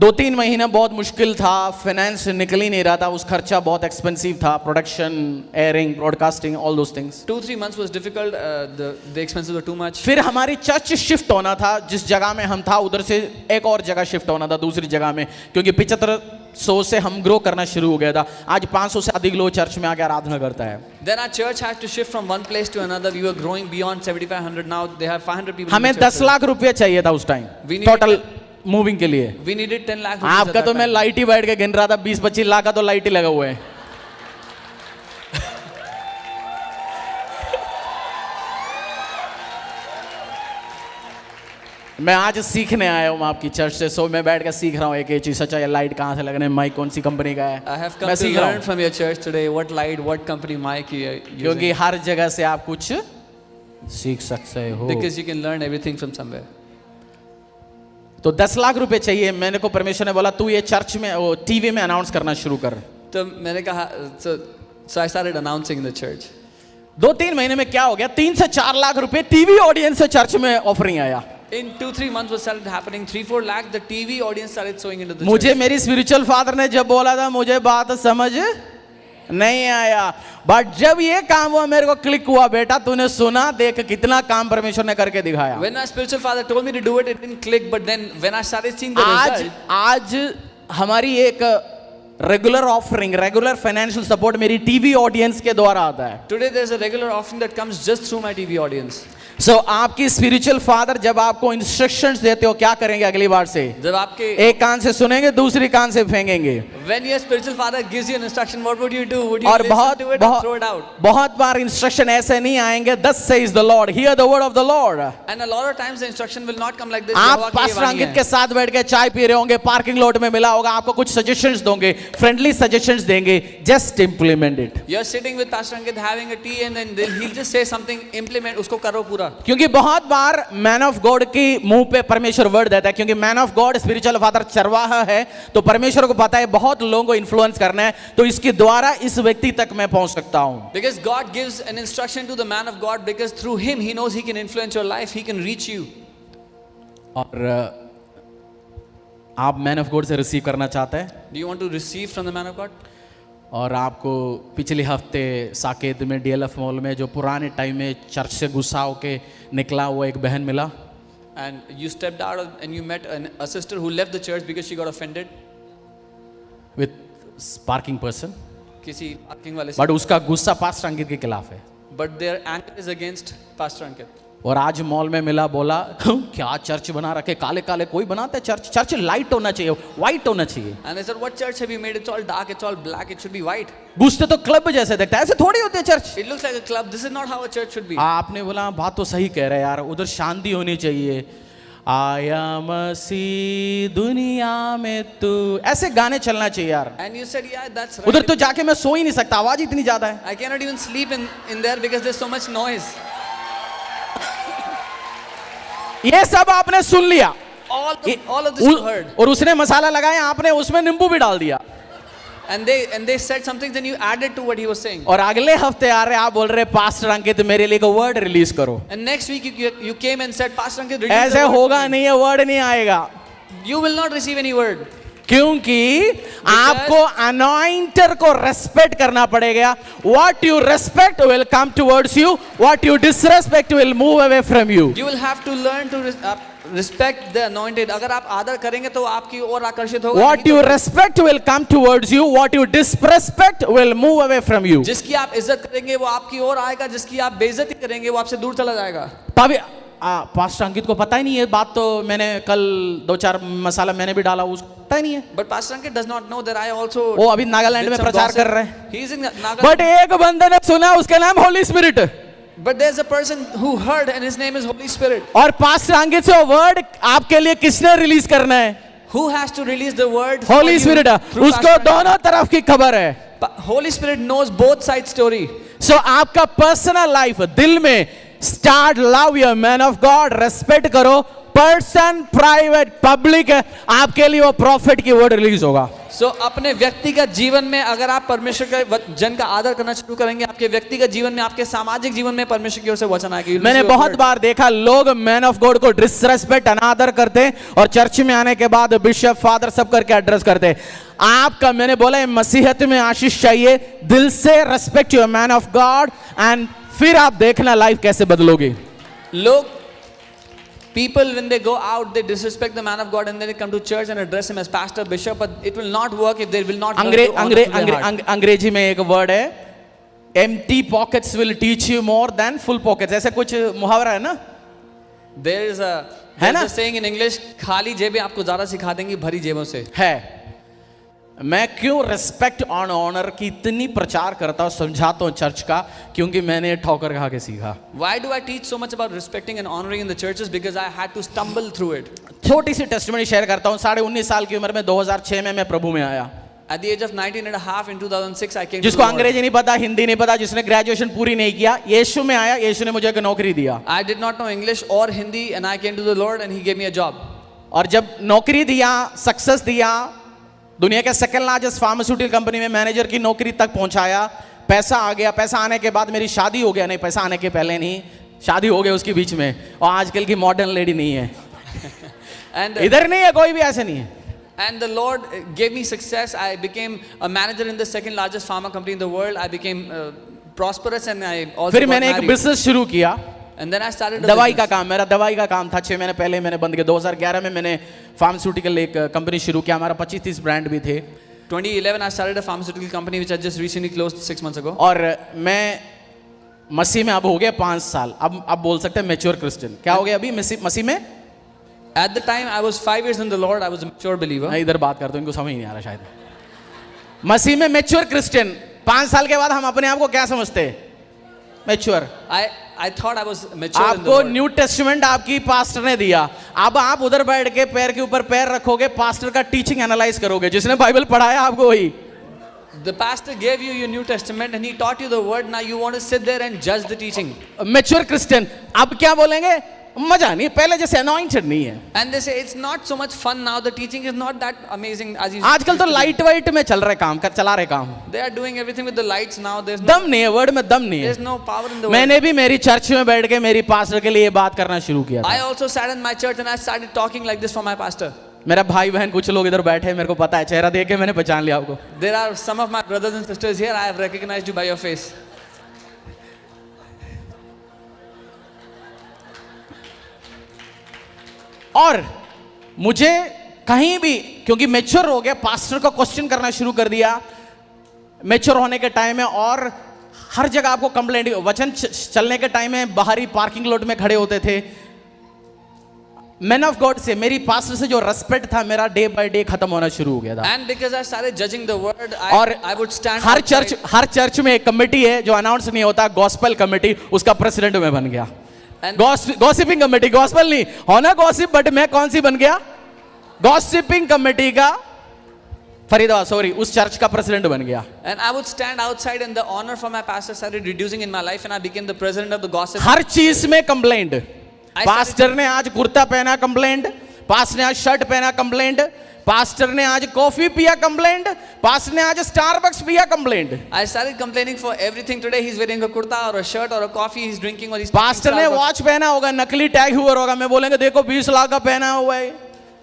2-3 महीना बहुत मुश्किल था, फाइनेंस निकल ही नहीं रहा था, उस खर्चा बहुत एक्सपेंसिव था, production, airing, broadcasting, all those things. 2-3 months was difficult. The expenses were too much. फिर हमारी चर्च शिफ्ट होना था, जिस जगह में हम था उधर से एक और जगह शिफ्ट होना था, दूसरी जगह में, क्योंकि 7500 से हम ग्रो करना शुरू हो गया था. आज 500 से अधिक लोग चर्च में आके आराधना करता है. Then our church had to shift from one place to another. We were growing beyond 7500. Now they have 500 people. हमें 10 लाख रुपए चाहिए था उस टाइम टोटल मूविंग के लिए. We needed 10 lakh. आपका तो मैं लाइट ही बैठ के गिन रहा था, 20-25 लाख का तो लाइट ही लगा हुआ है. मैं आज सीखने आया हूँ आपकी चर्च से, सो मैं बैठ के सीख रहा हूँ एक चीज. सच्चा ये लाइट कहाँ से लगने, माइक कौन सी कंपनी का है, I have come मैं to सीख रहा learn हूँ. from your church today what light, what company mic you are using. क्योंकि हर जगह से आप कुछ सीख सकते हो. Because you can learn everything from somewhere. तो 10 लाख रुपए चाहिए. मैंने को परमेश्वर ने बोला तू ये चर्च में, वो टीवी में अनाउंस करना शुरू कर. तो मैंने कहा, so I started announcing in the church. 2-3 महीने में क्या हो गया, 3 से 4 लाख रुपए टीवी ऑडियंस से चर्च में ऑफरिंग आया. In 2-3 months was started happening. 3-4 lakh the TV audience started sowing into the मुझे church. मेरी स्पिरिचुअल फादर ने जब बोला था, मुझे बात समझ नहीं आया, बट जब ये काम हुआ मेरे को क्लिक हुआ. बेटा तूने सुना, देख कितना काम परमेश्वर ने करके दिखाया. When my spiritual father told me to do it, it didn't click. But then when I started seeing the result, आज हमारी एक regular offering, regular financial support मेरी टीवी ऑडियंस के द्वारा आता है. today there's a regular offering that comes just through my TV audience. सो आपकी spiritual father जब आपको इंस्ट्रक्शंस देते हो, क्या करेंगे अगली बार से? जब आपके एक कान से सुनेंगे, दूसरी कान से फेंकेंगे. when your spiritual father gives you an instruction, what would you do? Would you और listen to it or throw it out? बहुत बार इंस्ट्रक्शन ऐसे नहीं आएंगे, thus says the Lord, hear the word of the Lord. And a lot of times the instruction will not come like this. आप यहोवा की ये pastor वाणी अंकित है. के साथ बैठ के चाय पी रहे होंगे, पार्किंग लॉट में मिला होगा, आपको कुछ सजेशंस दोगे, फ्रेंडली सजेशंस देंगे, just implement it. You're sitting with Pastor Ankit having a tea and then he'll just say something, implement, उसको करो पूरा. क्योंकि बहुत बार मैन ऑफ गॉड की मुंह पे परमेश्वर वर्ड देता है, क्योंकि man of God spiritual father चरवाहा है, तो परमेश्वर को पता है बहुत लोगों को इन्फ्लुएंस करना है, तो इसके द्वारा इस व्यक्ति तक मैं पहुंच सकता हूं. Because God gives an instruction to the man of God, because through him he knows he can influence your life, he can reach you. और आप मैन ऑफ गॉड से रिसीव करना चाहते हैं, Do you want to receive from the man of God? और आपको पिछले हफ्ते साकेत में DLF मॉल में जो पुराने टाइम में चर्च से गुस्सा होके निकला हुआ एक बहन मिला, And you stepped out and you met a sister who left the church because she got offended. With parking person, किसी parking वाले से. बट उसका गुस्सा पास्टर अंकित के खिलाफ है. But their anger is against Pastor Ankit. और आज मॉल में मिला, बोला क्या चर्च बना रखे, काले काले कोई बनाता है चर्च? चर्च लाइट होना चाहिए, वाइट होना चाहिए। And they said, what church have you made? It's all dark, it's all black, it should be white. घुसते तो क्लब जैसे दिखता है, ऐसे थोड़ी होते है church. It looks like a club. This is not how a church should be. आपने बोला बात तो सही कह रहे हैं यार, उधर शांति होनी चाहिए। आया मसीह दुनिया में तू, ऐसे गाने चलना चाहिए यार। And you said, yeah, that's right. उधर तो जाके मैं सो ही नहीं सकता, आवाज इतनी ज्यादा है। I cannot even sleep in there because there's so much noise. ये सब आपने सुन लिया, All of this you heard. और उसने मसाला लगाया, आपने उसमें नींबू भी डाल दिया, And they said something, then you added to what he was saying. और अगले हफ्ते आ रहे आप बोल रहे पास्टर अंकित मेरे लिए को वर्ड रिलीज करो। And next week you came and said, Pastor Ankit, release ऐसे the word. होगा नहीं है, वर्ड नहीं आएगा, You will not receive any word. क्योंकि आपको अनॉइंटर को रेस्पेक्ट करना पड़ेगा। What you respect will come towards you, what you disrespect will move away from you. You will have to learn to respect the anointed. अगर आप आदर करेंगे तो आपकी ओर आकर्षित होगा। What you respect will come towards you, what you disrespect will move away from you। जिसकी आप इज्जत करेंगे वो आपकी ओर आएगा, जिसकी आप बेइज्जती करेंगे वो आपसे दूर चला जाएगा। तभी पास्टर अंकित को पता ही नहीं है बात, तो मैंने कल 2-4 मसाला मैंने भी डाला, उसको पता ही नहीं है। But Pastor Ankit does not know that I also वो अभी नागालैंड में प्रचार कर रहे हैं। He is in Nagaland. But एक बंदे ने सुना, उसका नाम Holi spirit. But there's a person who heard and his name is Holy Spirit. और पास्टर अंकित से वर्ड आपके लिए किसने रिलीज करना है? Who has to release the word? for Holi you spirit. through उसको Pastor Ankit? दोनों तरफ की खबर है। Holy Spirit knows both side story. सो आपका पर्सनल लाइफ, दिल में start love your man of God, respect करो। पर्सन, प्राइवेट, पब्लिक है, आपके लिए वो प्रॉफिट की वर्ड रिलीज होगा। So अपने व्यक्तिगत जीवन में अगर आप परमेश्वर के जन का आदर करना शुरू करेंगे, आपके व्यक्तिगत जीवन में, आपके सामाजिक जीवन में परमेश्वर की ओर से वचन आएगी। मैंने बहुत बार देखा लोग मैन ऑफ गॉड को डिसरेस्पेक्ट, अनादर करते और चर्च में आने के बाद बिशप, फादर सब करके एड्रेस करते। आपका, मैंने बोला, मसीहत में आशीष चाहिए। दिल से respect your man of God and फिर आप देखना लाइफ कैसे बदलोगे। लोग people when they go out they disrespect the man of God and then they come to church and address him as pastor, bishop, but it will not work if they will not learn to honor through their heart. अंग्रेजी में एक word है, empty pockets will teach you more than full pockets, ऐसे कुछ मुहावरा है ना? There is a saying in English, खाली जेबें आपको ज्यादा सिखा देंगी भरी जेबों से। है। मैं क्यों रेस्पेक्ट ऑन ऑनर की इतनी प्रचार करता हूँ, समझाता हूँ चर्च का, क्योंकि मैंने ठोकर खा के सीखा। Why do I teach so much about respecting and honoring in the churches? Because I had to stumble through it. छोटी सी टेस्टिमनी शेयर करता हूँ। 19.5 साल की उम्र में 2006 में मैं प्रभु में आया। At the age of 19 and a half in 2006 I came to जिसको the Lord. अंग्रेजी नहीं पता, हिंदी नहीं पता, जिसने ग्रेजुएशन पूरी नहीं किया, यीशु में आया, यीशु ने मुझे एक नौकरी दिया। I did not know English or Hindi and I came to the Lord and he gave me a job. और जब नौकरी दिया, सक्सेस दिया, दुनिया के सेकंड लार्जेस्ट फार्मास्यूटिकल कंपनी में मैनेजर की नौकरी तक पहुंचाया, पैसा आ गया। पैसा आने के बाद मेरी शादी हो गया, नहीं पैसा आने के पहले नहीं, शादी हो गया उसके बीच में। और आजकल की मॉडर्न लेडी नहीं है, And इधर नहीं है, कोई भी ऐसे नहीं है। And the Lord gave me success. I became a manager in the second largest pharma company in the world. I became prosperous and I also फिर got मैंने एक married. बिजनेस शुरू किया, And then I started a दवाई का business. काम, मेरा दवाई का काम था। 6 महीने पहले मैंने बंद किया। 2011 में मैंने फार्मास्यूटिकल एक कंपनी शुरू किया, हमारा 25-30 ब्रांड भी थे। 2011 I started a pharmaceutical company which I just recently closed 6 months ago. और मैं मसीह में अब हो गया 5 साल। अब बोल सकते हैं मैच्योर क्रिश्चियन। क्या हो गया अभी मसीह में? At the time I was 5 years in the Lord. I was a mature believer. मैं इधर बात करता हूँ, इनको समझ नहीं आ रहा शायद। मसीह में मैच्योर क्रिश्चियन। 5 साल के बाद हम अपने आप को क्या समझते हैं? Mature. I thought I was mature in the आपको Lord. न्यू टेस्टामेंट आपकी पास्टर ने दिया। अब आप उधर बैठ के पैर के ऊपर पैर रखोगे, पास्टर का टीचिंग एनालाइज करोगे। जिसने बाइबल पढ़ाया आपको वही। The pastor gave you your New Testament and he taught you the word. Now you want to sit there and judge the teaching. Mature Christian अब क्या बोलेंगे? मजा नहीं, पहले जैसे अनॉइंटेड नहीं है। And they say it's not so much fun now. The teaching is not that amazing as you. आजकल तो लाइट वाइट में चल रहे काम, चला रहे काम। They are doing everything with the lights now. There's दम नहीं है, वर्ड में दम नहीं there's है। no power in the word. मैंने भी मेरी चर्च में बैठ के मेरी पास्टर के लिए बात करना शुरू किया I था। also sat in my church and I started talking like this for my pastor. मेरा भाई बहन कुछ लोग इधर बैठे हैं, मेरे को पता है, चेहरा देख के मैंने पहचान लिया आपको। There are some of my brothers and sisters here. I have recognized you by your face. और मुझे कहीं भी, क्योंकि मैच्योर हो गया, पास्टर को क्वेश्चन करना शुरू कर दिया। मैच्योर होने के टाइम में और हर जगह आपको कंप्लेंट, वचन चलने के टाइम में बाहरी पार्किंग लॉट में खड़े होते थे। मैन ऑफ गॉड से, मेरी पास्टर से जो रेस्पेक्ट था मेरा डे बाय डे खत्म होना शुरू हो गया था। And because I started judging the word, और I would stand her church में एक कमेटी है जो अनाउंस नहीं होता, गॉस्पेल कमेटी, उसका प्रेसिडेंट मैं बन गया। गॉसिपिंग कमेटी, गॉस्पेल नहीं होना गॉसिप, बट मैं कौन सी बन गया? गॉसिपिंग कमेटी का फरीदाबाद, सॉरी, उस चर्च का प्रेसिडेंट बन गया। And I would stand outside and the honor for my pastor started reducing in my life and I became the president of the gossip. हर चीज में कंप्लेंट। पास्टर ने आज कुर्ता पहना, कंप्लेंट। पास्टर ने आज शर्ट पहना, कंप्लेंट। पास्टर ने आज कॉफी पिया, कंप्लेंट। पास्टर ने आज स्टारबक्स पिया, complaint. I started complaining for everything today. He's wearing a kurta or a shirt or a coffee. He's drinking or he's pastor ने वॉच पहना होगा, नकली टैग हुआ होगा, मैं बोलेंगे देखो 20 लाख का पहना हुआ है।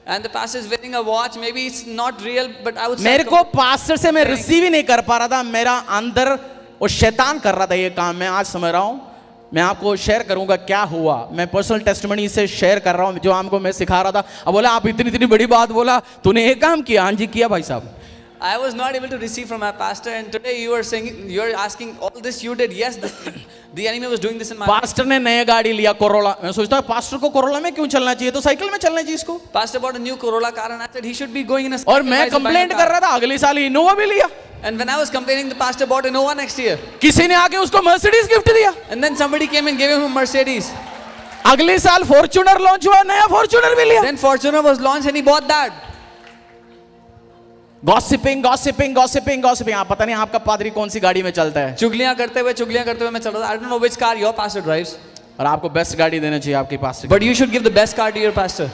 And the pastor is wearing a watch. Maybe it's not real, but I would say मेरे को पास्टर से मैं रिसीव ही नहीं कर पा रहा था, मेरा अंदर वो शैतान कर रहा था ये काम। मैं आज समझ रहा हूँ, मैं आपको शेयर करूंगा क्या हुआ। मैं पर्सनल टेस्टिमनी से शेयर कर रहा हूँ जो आपको मैं सिखा रहा था। अब बोला आप इतनी बड़ी बात बोला, तूने ये काम किया? हाँ जी किया भाई साहब। I was not able to receive from my pastor, and today you are saying, you are asking all this you did. Yes, the enemy was doing this in my life. Pastor ने नया गाड़ी लिया, Corolla. मैं सोचता हूँ pastor को Corolla में क्यों चलना चाहिए, तो साइकिल में चलना चाहिए इसको। Pastor bought a new Corolla car, and I said he should be going in a. और मैं कंप्लेंट कर रहा था, अगले साल इनोवा भी लिया। And when I was complaining, the pastor bought Innova next year. किसी ने आके उसको मर्सिडीज गिफ्ट दिया। And then somebody came and gave him a Mercedes. अगले साल फॉर्च्यूनर लॉन्च हुआ, नया फॉर्च्यूनर भी लिया। Then Fortuner was launched and he bought that. Gossiping gossiping gossiping gossiping. आप पता नहीं आपका पादरी कौन सी गाड़ी में चलता है। चुगलियां करते हुए मैं चल रहा था। I don't know which car your pastor drives. और आपको बेस्ट गाड़ी देना चाहिए आपके पास। But you should give the best car to your pastor.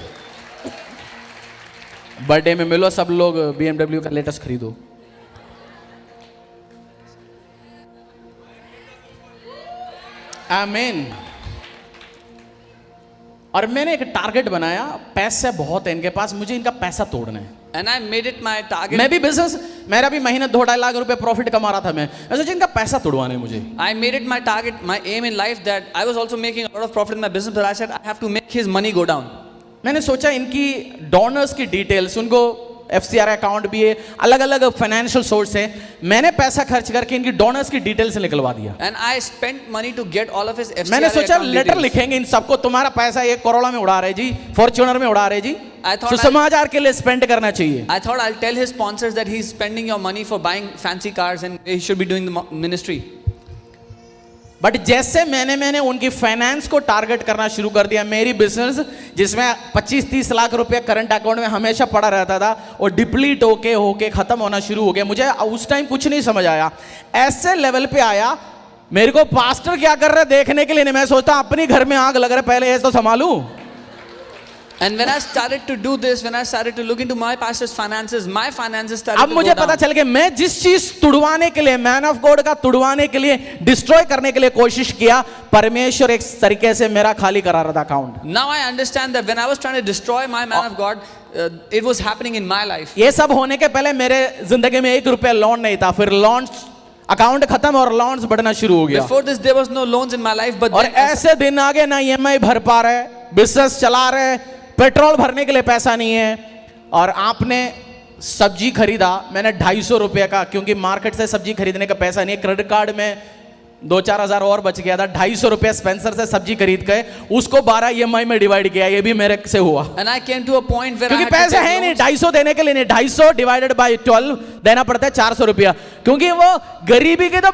Birthday में मिलो सब लोग, BMW का लेटेस्ट खरीदो। आमीन। और मैंने एक टारगेट बनाया, पैसे बहुत है इनके पास, मुझे इनका पैसा तोड़ना है। And I made it my target. मैं भी बिजनेस, मेरा भी महीने 2-2.5 लाख रुपए प्रॉफिट कमा रहा था। मैं सोचा इनका पैसा तोड़वाना है मुझे। I made it my target, my aim in life that I was also making a lot of profit in my business, but I said I have to make his money go down. मैंने सोचा इनकी donors की details, उनको FCR account भी है, अलग अलग financial source है। मैंने पैसा खर्च करके इनकी डोनर्स की डिटेल्स निकलवा दिया। And I spent money to get all of his FCR मैंने सोचा account लेटर details. लिखेंगे इन सबको, तुम्हारा पैसा एक करोड़ा में उड़ा रहे जी, फॉर्च्यूनर में उड़ा रहे जी, I thought सुसमाचार के लिए स्पेंड करना चाहिए। I thought I'll tell his sponsors that he's spending your money for buying fancy cars and he should be doing the ministry. But जैसे मैंने उनकी फाइनेंस को टारगेट करना शुरू कर दिया, मेरी बिजनेस जिसमें 25-30 लाख रुपया करंट अकाउंट में हमेशा पड़ा रहता था, और डिप्लीट होके खत्म होना शुरू हो गया। मुझे उस टाइम कुछ नहीं समझ आया, ऐसे लेवल पे आया मेरे को पास्टर क्या कर रहे देखने के लिए नहीं। मैं सोचता अपनी घर में आग लग रहा है, पहले ये तो संभालूं। And when I started to do this, when I started to look into my pastor's finances, my finances started अब to मुझे go पता down. चल गया, मैं जिस चीज तुड़वाने के लिए, मैन ऑफ गॉड का तुड़वाने के लिए, डिस्ट्रॉय करने के लिए कोशिश किया, परमेश्वर एक तरीके से मेरा खाली करा रहा था account. Now I understand that when I was trying to destroy my man of God, it was happening in my life. ये सब होने के पहले मेरे जिंदगी में 1 रुपया लोन नहीं था, फिर लॉन्च अकाउंट खत्म और लॉन्स बढ़ना शुरू हो गया। Before this, there was no loans in my life, but और then ऐसे दिन आ गए ना EMI भर पा रहे, बिजनेस चला रहे, पेट्रोल भरने के लिए पैसा नहीं है। और आपने सब्जी खरीदा, मैंने 250 रुपये का, क्योंकि मार्केट से सब्जी खरीदने का पैसा नहीं है, क्रेडिट कार्ड में 2-4 हज़ार और बच गया था। 250 रुपये स्पेंसर से सब्जी खरीद के उसको 12 EMI में डिवाइड किया, ये भी मेरे से हुआ। and I came to a point where I क्योंकि had to पैसे take है नहीं loans. 250 देने के लिए, नहीं 250 डिवाइडेड बाय 12 देना पड़ता है 400 रुपया, क्योंकि वो गरीबी के तो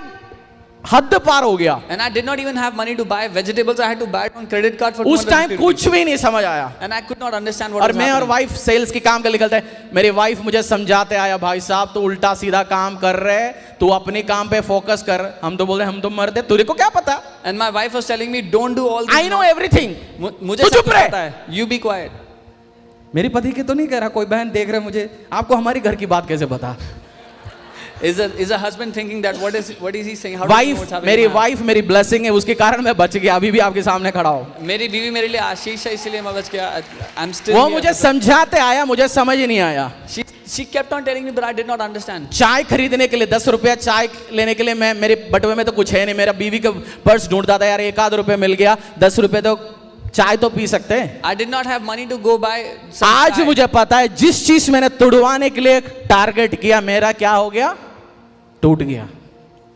हद पार हो गया। And I did not even have money to buy vegetables. I had to buy it on credit card for उस टाइम 250 कुछ भी नहीं समझ आया। and I could not understand what और was मैं और happening. वाइफ सेल्स की काम कर निकलते हैं, मेरी वाइफ मुझे समझाते आया, भाई साहब तो उल्टा सीधा काम कर रहे, तू अपने काम पे फोकस कर। हम तो बोले हम तो मरते, तुझे को क्या पता? And my wife was telling me, don't do all this. I know everything. मुझे तू सब चुप कुछ रहे। पता है. You be quiet. मेरी पति की तो नहीं कह रहा, कोई बहन देख रहे मुझे, आपको हमारी घर की बात कैसे पता? Is a husband thinking that what is he saying? How does he know what's happening? मेरी वाइफ मेरी ब्लेसिंग है, उसके कारण मैं बच गया, अभी भी आपके सामने खड़ा हूँ। मेरी बीवी मेरे लिए आशीष है, इसलिए मैं बच गया. I'm still वो here. मुझे समझाते आया, मुझे समझ ही नहीं आया। She kept on telling me, but I did not understand. चाय खरीदने के लिए 10 रुपया चाय लेने के लिए, मैं मेरे बटुए में तो कुछ है नहीं, मेरा बीवी का पर्स ढूंढता था, यार 1-8 रुपये मिल गया, 10 रुपये तो चाय तो पी सकते हैं। I did not have money to go buy some आज chai. मुझे पता है, जिस चीज मैंने तुड़वाने के लिए टारगेट किया, मेरा क्या हो गया? टूट गया।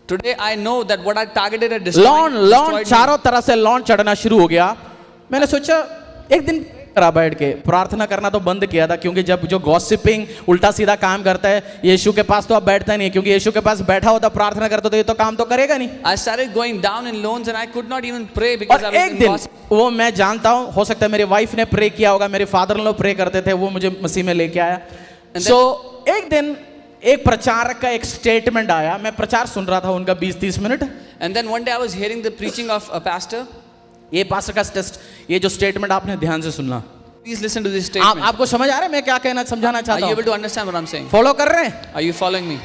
Today I know that what I targeted at lawn destroyed me. चारों तरह से लॉन चढ़ना शुरू हो गया। मैंने सोचा एक दिन करा बैठ के प्रार्थना करना तो बंद किया था, क्योंकि जब जो गॉसिपिंग उल्टा सीधा काम करता है, यीशु के पास तो आप बैठता नहीं, क्योंकि यीशु के पास बैठा होता प्रार्थना करता तो ये तो काम तो करेगा नहीं। I started going down in loans and I could not even pray because I और was एक in दिन gossip. वो मैं जानता हूँ, हो सकता है मेरी वाइफ ने प्रे किया होगा, मेरे फादर लो प्रे करते थे, वो मुझे मसीह में लेके आया। सो एक दिन एक प्रचारक का एक स्टेटमेंट आया, मैं प्रचार सुन रहा था उनका 20-30 minute. And then one day I was hearing the preaching of a pastor. ये पास्टर का टेस्ट, ये जो स्टेटमेंट आपने ध्यान से सुनना। Please listen to this statement. आपको समझ आ रहा है मैं क्या कहना समझाना Are चाहता you हूँ? able to understand what I'm saying? Follow कर रहे हैं? Are you following me?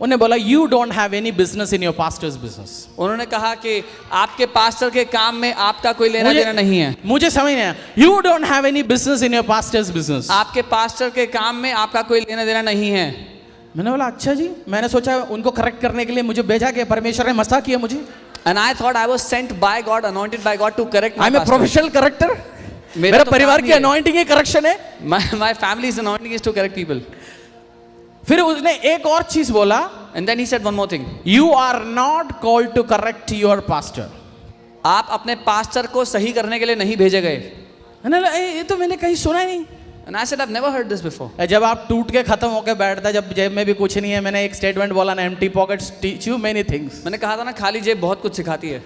उन्होंने बोला you don't have any business in your pastors business. उन्होंने कहा कि आपके पास्टर के काम में आपका कोई लेना देना नहीं है। मुझे समझ नहीं आया, you don't have any business in your pastors business. आपके पास्टर के काम में आपका कोई लेना देना नहीं है। मैंने बोला अच्छा जी, मैंने सोचा उनको करेक्ट करने के लिए मुझे भेजा कि परमेश्वर ने मजाक किया मुझे। And I thought I was sent by God, anointed by God to correct my I am a pastor. Professional character. मेरा मेरा तो परिवार काम की ही है। अनॉइंटिंग ही करेक्शन है। My family's anointing is to correct people. फिर उसने एक और चीज बोला, And then he said one more thing. You are not called to correct your pastor. आप अपने पास्टर को सही करने के लिए नहीं भेजे गए। ये तो मैंने कहीं सुना ही नहीं। And I said I've never heard this before. जब आप टूट के खत्म होकर बैठता है, जब जेब में भी कुछ नहीं है, मैंने एक स्टेटमेंट बोला ना, empty pockets teach you many things. मैंने कहा था ना खाली जेब बहुत कुछ सिखाती है।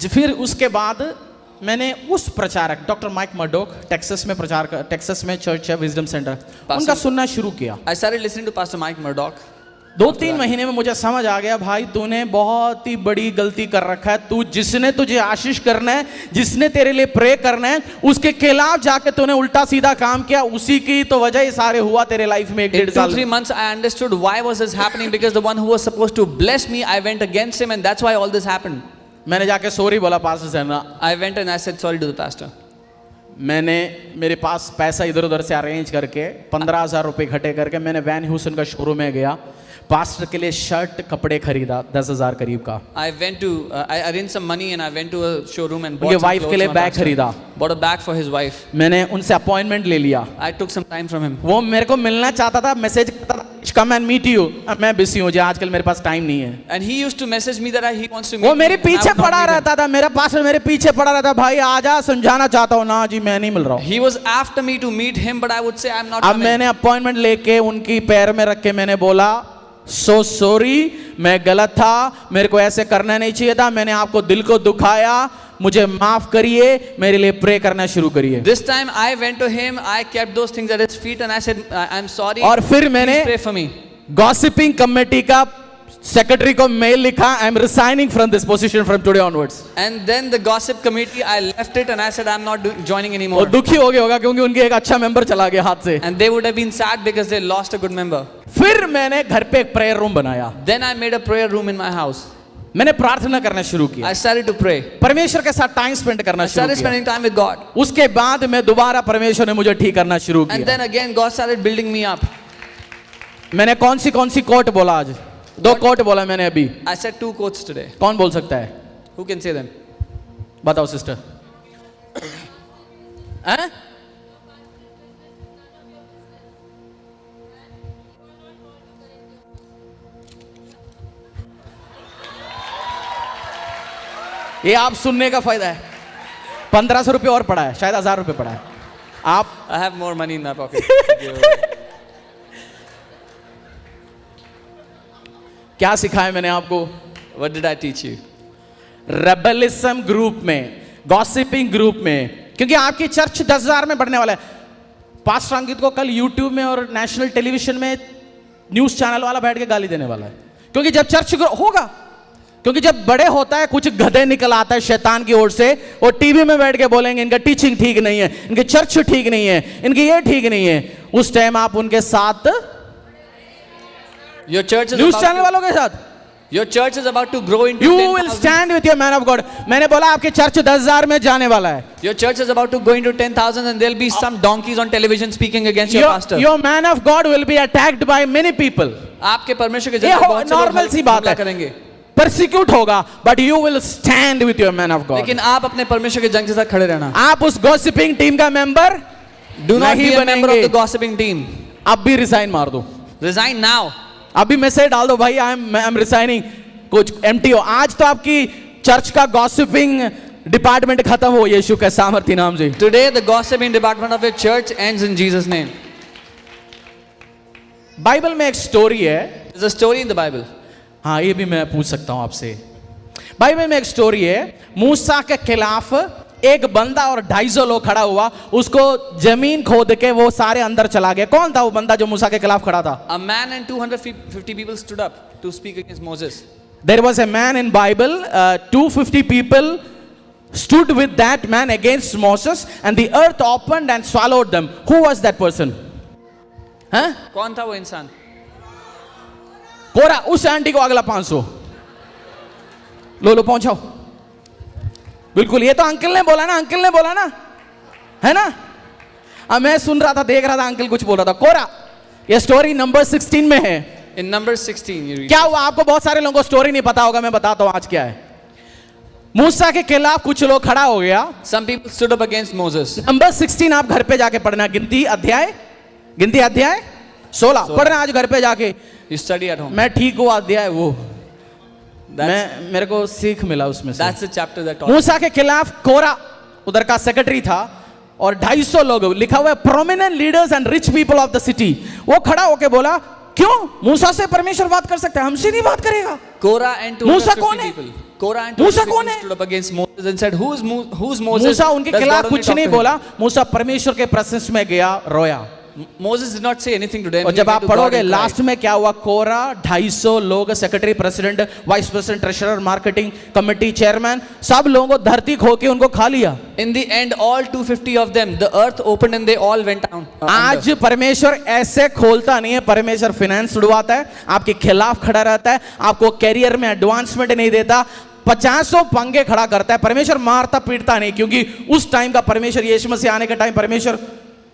फिर उसके बाद मैंने उस प्रचारक डॉक्टर माइक मर्डोक, टेक्सास में टेक्सास में चर्च है विजडम सेंटर, उनका सुनना शुरू किया। I started listening to Pastor Mike Murdoch. 2-3 महीने में मुझे समझ आ गया, भाई तूने बहुत ही बड़ी गलती कर रखा है। तू जिसने तुझे आशीष करना है, जिसने तेरे लिए प्रे करना है, उसके खिलाफ जाके तूने उल्टा सीधा काम किया, उसी की तो वजह ये सारे हुआ तेरे लाइफ में। In 2-3 months I understood why was this happening, because the one who was supposed to bless me, I went against him, and that's why all this happened. मैंने जाके सॉरी बोला पास्टर से ना, I went and I said sorry to the pastor. मैंने मेरे पास पैसा इधर उधर से अरेंज करके 15,000 रुपए इकट्ठे करके मैंने वैन ह्यूसन का शोरूम में गया, पास्टर के लिए शर्ट कपड़े खरीदा 10,000 करीब का। I went to I arranged some money and I went to a showroom and उनके bought some वाइफ के clothes लिए for my बैग pastor. खरीदा। Bought a bag for his wife. मैंने उनसे अपॉइंटमेंट ले लिया। I took some time from him. वो मेरे को मिलना चाहता था, मैसेज करता था कम एंड मीट यू, मैं बिजी हूँ जी, आजकल मेरे पास टाइम नहीं है। And he used to message me that he wants to meet वो me, मेरे and I पीछे would not पड़ा meet him. रहता था, मेरा पास्टर मेरे पीछे पड़ा रहता, भाई आजा समझाना चाहता हूँ ना जी, मैं नहीं मिल रहा हूँ। He was after me to meet him, but I would say I'm not अब coming. मैंने अपॉइंटमेंट लेके उनकी पैर में रख के मैंने बोला सो सॉरी, मैं गलत था, मेरे को ऐसे करना नहीं चाहिए था, मैंने आपको दिल को दुखाया, मुझे माफ करिए, मेरे लिए प्रे करना शुरू करिए। This time I went to him, I kept those things at his feet and I said I'm sorry. और फिर मैंने Please pray for me. Gossiping committee का सेक्रेटरी को मेल लिखा, I am resigning from this position from today onwards. And then the gossip committee, I left it and I said I'm not joining वो anymore. दुखी हो गया होगा क्योंकि उनके एक अच्छा मेंबर चला गया हाथ से। And they would have been sad because they lost a good member. फिर मैंने घर पे एक प्रेयर रूम बनाया, Then I made a prayer room in my house. मैंने प्रार्थना करना शुरू किया, I started to pray. परमेश्वर के साथ टाइम स्पेंड करना I शुरू started किया। spending time with God. उसके बाद मैं दोबारा परमेश्वर ने मुझे ठीक करना शुरू And किया। then again God started building me up. मैंने कौन सी कोट बोला आज? 2 कोट बोला मैंने अभी। I said 2 quotes today. कौन बोल सकता है? Who can say them? बताओ सिस्टर। हैं? ये आप सुनने का फायदा है। 1500 रुपये और पड़ा है, शायद 1000 रुपये पड़ा है। आप I have more money in my pocket. क्या सिखाया मैंने आपको? What did I teach you? Rebellism group में, गॉसिपिंग ग्रुप में, क्योंकि आपकी चर्च 10,000 में बढ़ने वाला है। पास्टर अंकित को कल यूट्यूब में और नेशनल टेलीविजन में न्यूज चैनल वाला बैठ के गाली देने वाला है, क्योंकि जब चर्च होगा, क्योंकि जब बड़े होता है कुछ गधे निकल आता है शैतान की ओर से, वो टीवी में बैठ के बोलेंगे इनका टीचिंग ठीक नहीं है, इनकी चर्च ठीक नहीं है, इनकी ये ठीक नहीं है। उस टाइम आप उनके साथ, Your church is news about channel to, वालों के साथ, your church is about to grow into you 10,000. Will stand with your man of God. मैंने बोला आपके चर्च 10,000 में जाने वाला है। Your church is about to go into 10,000 and there'll be some donkeys on television speaking against your pastor. Your man of God will be attacked by many people. आपके परमेश्वर के ये जन बहुत से लोग नॉर्मल सी बात हमला है, करेंगे, परसिक्यूट होगा, but you will stand with your man of God. लेकिन आप अपने परमेश्वर के जंग के साथ खड़े रहना। आप उस गॉसिपिंग टीम का मेंबर Do not नहीं be a member of बनेंगे। the gossiping team. अब भी रिजाइन मार दो। Resign now. अभी मैसेज डाल दो भाई, आई एम रिसाइनिंग, कुछ एम्प्टी हो। आज तो आपकी चर्च का गॉसिपिंग डिपार्टमेंट खत्म हो यीशु के सामर्थ्य नाम से। Today, the gossiping department of your church ends in Jesus' name. Bible में एक स्टोरी है, There's a story in the Bible. हाँ ये भी मैं पूछ सकता हूं आपसे। बाइबल में एक स्टोरी है, मूसा के खिलाफ एक बंदा और 250 लोग खड़ा हुआ, उसको जमीन खोद के वो सारे अंदर चला गए। कौन था वो बंदा जो मूसा के खिलाफ खड़ा था? A man and 250 people stood up to speak against Moses. There was a man in Bible, 250 people stood with that man against Moses and the earth opened and swallowed them. Who was that person? हाँ? कौन था वो इंसान? कोरा। उस aunty को अगला 500 लो पहुंचाओ। बिल्कुल, ये तो अंकल ने बोला ना, अंकल ने बोला ना, है ना? अब मैं सुन रहा था, देख रहा था, अंकल कुछ बोल रहा था। कोरा, ये स्टोरी नंबर 16 में है। In number 16 you read. क्या हुआ? आपको बहुत सारे लोगों को स्टोरी नहीं पता होगा, मैं बताता हूं आज क्या है। मूसा के खिलाफ कुछ लोग खड़ा हो गया। Some people stood up against Moses. Number 16 आप घर पे जाके पढ़ना, गिनती अध्याय 16 पढ़ना आज घर पे जाके। You study at home. मैं ठीक हुआ अध्याय वो, That's, मेरे को सीख मिला उसमें से। that's the chapter that taught. मूसा के खिलाफ कोरा उधर का सेक्रेटरी था और 250 लोग, लिखा हुआ है prominent leaders and rich people of the city. वो खड़ा होके बोला, क्यों मूसा से परमेश्वर बात कर सकता है, हमसे नहीं बात करेगा? Korah and मूसा 250 कौन है? people. Korah and मूसा 250 कौन people है? stood up against Moses and said, who's Moses? मूसा उनके Does खिलाफ God only कुछ talk नहीं to him? बोला। मूसा परमेश्वर के प्रेजेंस में गया, रोया। Moses did not say anything to them. और He जब went आप to God पढ़ोगे and cried. लास्ट में क्या हुआ, कोरा 250 लोग, secretary, president, vice president, treasurer, marketing committee chairman, सब लोगों को धरती खो के उनको खा लिया। In the end, all 250 of them, the earth opened and they all went down. आज परमेश्वर ऐसे खोलता नहीं है, परमेश्वर फाइनेंस उड़वाता है, आपके खिलाफ खड़ा रहता है, आपको कैरियर में एडवांसमेंट नहीं देता, 50 पंगे खड़ा करता है। परमेश्वर मारता पीटता नहीं, क्योंकि उस टाइम का परमेश्वर, यीशु मसीह आने के टाइम परमेश्वर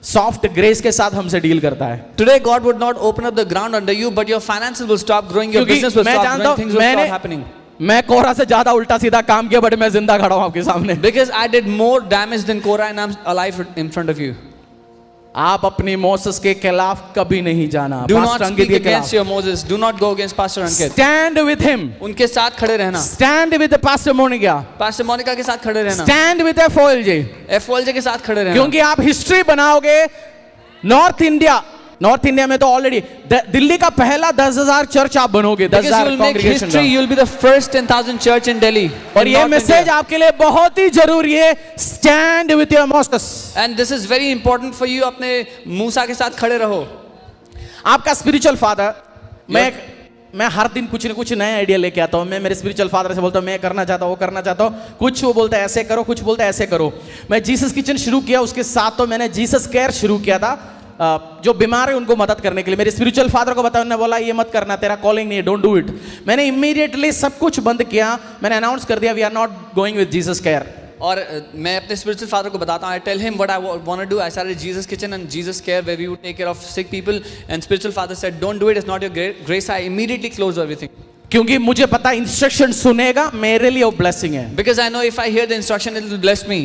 सॉफ्ट ग्रेस के साथ हमसे डील करता है। Today, God would not open up the ground under you, but your finances will stop growing, your क्योंकि business will मैं stop जानता growing, हूं, things will start happening. मैं कोरा से ज्यादा उल्टा सीधा काम किया, बट मैं जिंदा खड़ा हूं आपके सामने। Because I did more damage than Korah and I'm alive in front of you. आप अपनी मोसेस के खिलाफ कभी नहीं जाना। Do not pastor Ankit speak के against खिलाफ your Moses. Do not go against Pastor Ankit. Stand with him, उनके साथ खड़े रहना। Stand with pastor Monika, pastor Monika के साथ खड़े रहना। स्टैंड विद एफओएलजे, एफओएलजे के साथ खड़े रहना। क्योंकि आप हिस्ट्री बनाओगे। नॉर्थ इंडिया में तो ऑलरेडी दिल्ली का पहला 10,000 चर्च आप बनोगे। Because you 10,000 will make congregation history, का। you will be the first 10,000 church in Delhi. और in ये North मैसेज India. आपके लिए बहुत ही जरूरी है, stand with your Moses. And this is very important for you. अपने मूसा के साथ खड़े रहो। आपका स्पिरिचुअल फादर, मैं हर दिन कुछ न कुछ नया आइडिया लेके आता हूँ। मैं मेरे स्पिरिचुअल फादर से बोलता हूँ, मैं करना चाहता हूँ, वो करना चाहता हूँ, कुछ वो बोलता है ऐसे करो, कुछ बोलता है ऐसे करो। मैं जीसस किचन शुरू किया, उसके साथ तो मैंने जीसस केयर शुरू किया था, जो बीमार है उनको मदद करने के लिए। मेरे स्पिरिचुअल फादर को बताया, उन्होंने बोला ये मत करना, तेरा कॉलिंग नहीं है, डोंट डू इट। मैंने इमीडिएटली सब कुछ बंद किया, मैंने अनाउंस कर दिया, we are not going with Jesus care. और मैं अपने स्पिरिचुअल फादर को बताता हूँ, I tell him what I want to do. I started Jesus kitchen and Jesus care where we would take care of sick people, and spiritual father said don't do it, it's not your grace. I immediately close everything, क्योंकि मुझे पता instruction सुनेगा मेरे लिए वो blessing है। Because I know if I hear the instruction it will bless me.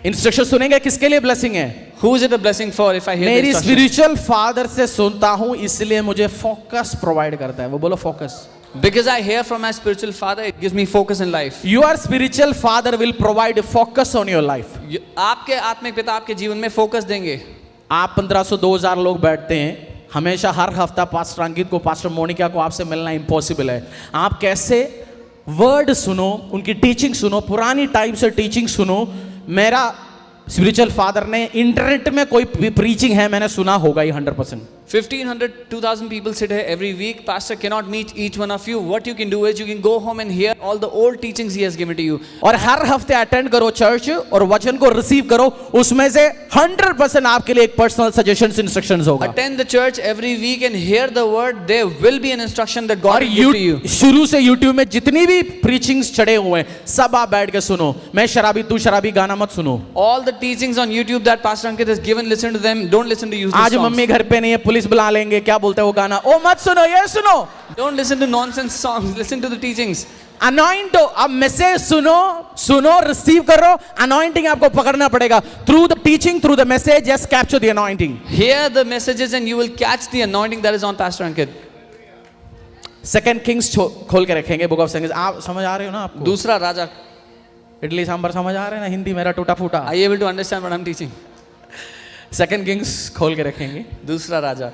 Instruction सुनेंगे किसके लिए ब्लेसिंग है? Who is it a blessing for if I hear the मेरी instruction? स्पिरिचुअल फादर से सुनता हूं, इसलिए मुझे फोकस प्रोवाइड करता है। वो बोलो focus. Because I hear from my spiritual father, it gives me focus in life. Your spiritual father will provide focus on your life. आपके आत्मिक पिता आपके जीवन में फोकस देंगे। आप 1500 2000 लोग बैठते हैं, हमेशा हर हफ्ता पास्टर अंकित को, पास्टर मोनिका को आपसे मिलना इम्पॉसिबल है। आप कैसे वर्ड सुनो, उनकी टीचिंग सुनो, पुरानी टाइम से टीचिंग सुनो। मेरा स्पिरिचुअल फादर ने इंटरनेट में कोई प्रीचिंग है मैंने सुना होगा ही 100%। 1500, 2000 people sit here every week. Pastor cannot meet each one of you. What you can do is you can go home and hear all the old teachings he has given to you. और हर हफ्ते attend करो church और वचन को receive करो, उसमें से 100% आपके लिए एक पर्सनल सजेशंस इंस्ट्रक्शंस होगा। Attend the church every week and hear the word. There will be an instruction that God और will give to you. शुरू से यूट्यूब में जितनी भी प्रीचिंग्स चढ़े हुए हैं सब आप बैठ के सुनो। मैं शराबी तू शराबी गाना मत सुनो। All the teachings on YouTube that Pastor Ankit has given, listen to them. Don't listen to useless आज songs. मम्मी घर पे नहीं है, पुलिस बुला लेंगे, क्या बोलते हैं वो गाना, ओ मत सुनो, ये सुनो। Don't listen to nonsense songs. Listen to the teachings. Anoint हो, अब मैसेज सुनो रिसीव करो, अनॉइंटिंग आपको पकड़ना पड़ेगा। Through the teaching, through the message, just capture the anointing. Hear the messages and you will catch the anointing that is on Pastor Ankit. Second Kings खोल के रखेंगे, बुक ऑफ सेकंड्स। आप समझ आ रहे हो ना आपको? दूसरा राजा। इडली सांभर समझ आ रहे हैं ना? हिंदी मेरा टूटा फूटा। Are you able to understand what I'm teaching? Second Kings खोल के रखेंगे। दूसरा राजा।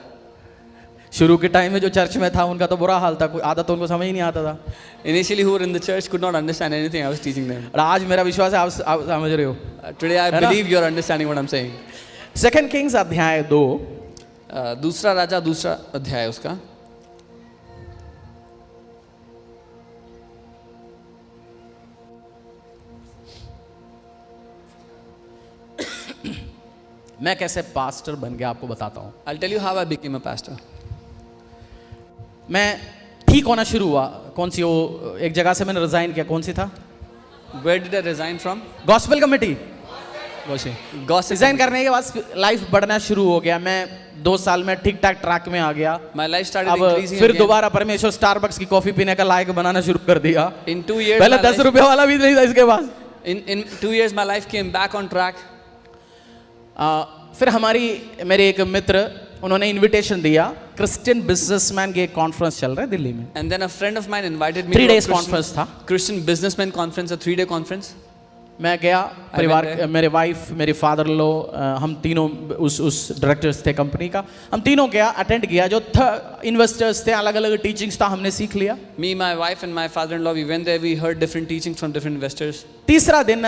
शुरू के टाइम में जो चर्च में था उनका तो बुरा हाल था, कोई आदत तो उनको समझ ही नहीं आता था। Initially, who were in the church could not understand anything I was teaching them. और आज मेरा विश्वास है आप समझ रहे हो। Today, I है ना? believe you are understanding what I'm saying. Second Kings अध्याय 2, दूसरा राजा दूसरा अध्याय उसका। मैं कैसे पास्टर बन गया आपको बताता हूँ। I'll tell you how I became a pastor. मैं ठीक होना शुरू हुआ। कौन सी वो एक जगह से मैंने रिजाइन किया, कौन सी था? Where did I resign from? Gospel committee. Gossip. Resign करने के बाद लाइफ बढ़ना शुरू हो गया। मैं 2 साल में ठीक ठाक ट्रैक में आ गया। My life started अब increasing फिर again. दोबारा परमेश्वर स्टारबक्स की कॉफी पीने का लायक बनाना शुरू कर दिया। In 2 years, पहले my 10 life- रुपए वाला भी नहीं था इसके पास। in 2 years, my life came back on track. फिर मेरे एक मित्र, उन्होंने इनविटेशन दिया, क्रिश्चियन बिजनेसमैन के एक कॉन्फ्रेंस चल रहा है दिल्ली में। And then a friend of mine invited me 3 to a days conference था। Christian businessman conference, a 3-day conference. मैं गया, परिवार, there. मेरे वाइफ, मेरे फादर लो, हम तीनों उस डायरेक्टर्स थे कंपनी का, हम तीनों गया, अटेंड किया। जो इन्वेस्टर्स थे, अलग अलग टीचिंग्स था, हमने सीख लिया। Me, my wife, and my father-in-law, we went there. We heard different teachings from different investors. तीसरा दिन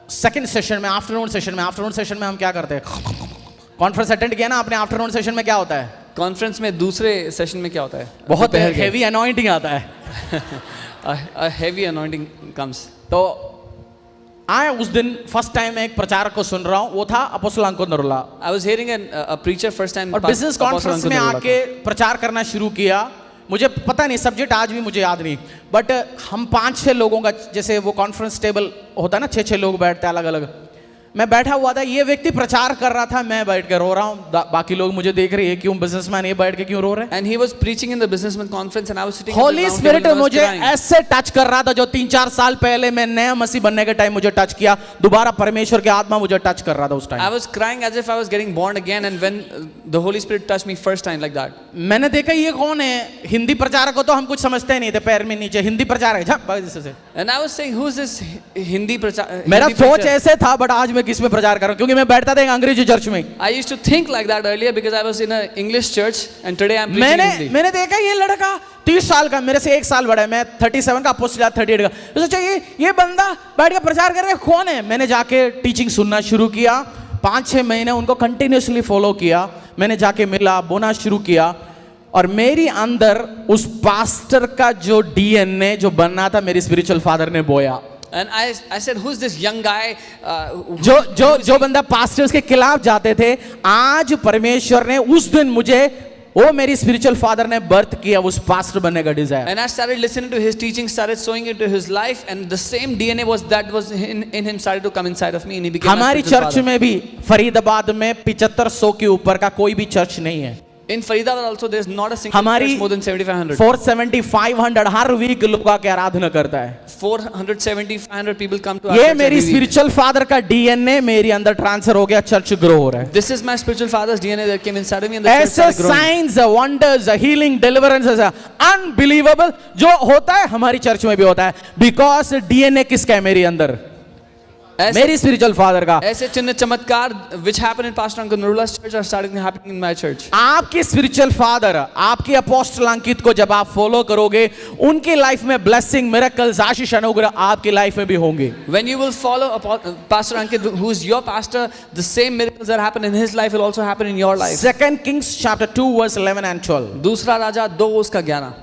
सेकंड सेशन में, आफ्टरनून सेशन में हम क्या करते हैं? कॉन्फ्रेंस अटेंड किया ना आपने? आफ्टरनून सेशन में क्या होता है? Conference में दूसरे सेशन में क्या होता है? बहुत दोपहर के। हेवी अनॉइंटिंग आता है। A heavy anointing comes. तो आए उस दिन फर्स्ट टाइम मैं एक प्रचारक को सुन रहा हूँ, वो था apostle Ankur Narula. I was hearing a preacher first time. और बिजनेस कॉन्फ्रेंस में आके प्रचार करना शुरू किया। मुझे पता नहीं, सब्जेक्ट आज भी मुझे याद नहीं, बट हम 5-6 लोगों का, जैसे वो कॉन्फ्रेंस टेबल होता है ना, 6-6 लोग बैठते हैं अलग अलग। मैं बैठा हुआ था, ये व्यक्ति प्रचार कर रहा था, मैं बैठ कर रो रहा हूँ, बाकी लोग मुझे देख रहे हैं, क्यों बिजनेसमैन ये बैठ के क्यों रो रहे हैं? And he was preaching in the businessman conference, and I was sitting. Holi spirit मुझे ऐसे टच कर रहा था, जो 3-4 साल पहले मैं नया मसीह बनने के टाइम मुझे टच किया, दोबारा परमेश्वर की आत्मा मुझे टच कर रहा था उस I time. was crying as if I was getting born again, and when the Holy Spirit touched me first time like that. मैंने देखा ये कौन है? हिंदी प्रचारक को तो हम कुछ समझते नहीं थे, पैर में नीचे हिंदी प्रचारक, झप से। And I was saying, who is this Hindi preacher? मेरा सोच ऐसे था, बट आज मैं किस में प्रचार कर रहा हूँ, क्योंकि मैं बैठता था एक अंग्रेजी चर्च में। I used to think like that earlier because I was in an English church, and today I'm preaching Hindi. मैंने देखा ये लड़का 30 साल का, मेरे से 1 साल बड़ा है, मैं 37 का, अपोस्टल 38 का। तो सोचा ये बंदा बैठ के प्रचार कर रहा है, कौन है? मैंने जाके टीचिंग सुनना शुरू किया। 5-6 महीने उनको कंटिन्यूसली फॉलो किया। मैंने जाके मिला, बोना शुरू किया, और मेरी अंदर उस पास्टर का जो डीएनए जो बनना था, मेरे स्पिरिचुअल फादर ने बोया। And I said, who's this young guy? जो बंदा पास्टर्स के खिलाफ जाते थे, आज परमेश्वर ने उस दिन मुझे, वो मेरी स्पिरिचुअल फादर ने बर्थ किया उस पास्टर बनने का Dzire. And I started listening to his teaching, started sowing into his life, and the same DNA was in him started to come inside of me, and he became my हमारी spiritual church father. में भी फरीदाबाद में 7500 के ऊपर का कोई भी church नहीं है। In Faridabad also, there's not a single हमारी church more than 7,500. 470-500 हर वीक लोग आके आराधना करता है। 470-500 people come to our ये church मेरी every week. स्पिरिचुअल फादर का डीएनए मेरे अंदर ट्रांसफर हो गया, चर्च ग्रो हो रहा है। This is my spiritual father's DNA that came inside of me, and the church ऐसे started growing. Science, wonders, healing, deliverance unbelievable जो होता है हमारी चर्च में भी होता है, बिकॉज डीएनए किसका है मेरे अंदर? मेरी स्पिरिचुअल फादर का। ऐसे चिन्ह चमत्कार which happened in Pastor Uncle Narula's church are starting happening in my church. आपके स्पिरिचुअल फादर, आपके अपोस्टल अंकित को जब आप फॉलो करोगे, उनकी लाइफ में ब्लेसिंग, मिरेकल्स, आशीष, अनुग्रह आपकी लाइफ में भी होंगे। When you will follow Pastor Ankit, who is your pastor, the same miracles that happen in his life will also happen in your life. 2 Kings chapter 2 verse 11 and 12. दूसरा राजा 2 उसका 11.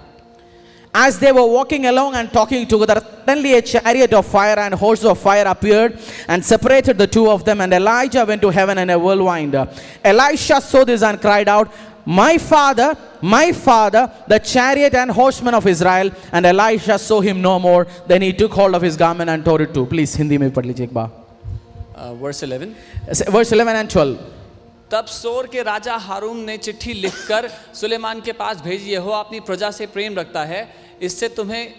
As they were walking along and talking together, suddenly a chariot of fire and horse of fire appeared and separated the two of them, and Elijah went to heaven in a whirlwind. Elisha saw this and cried out, my father, the chariot and horsemen of Israel. And Elisha saw him no more. Then he took hold of his garment and tore it too. Please, Hindi में पढ़ लीजिए एक बार. Verse 11. Verse 11 and 12. तब सोर के राजा हारून ने चिट्ठी लिखकर सुलेमान के पास भेजी, यहोवा अपनी प्रजा से प्रेम रखता है, इससे तुम्हें।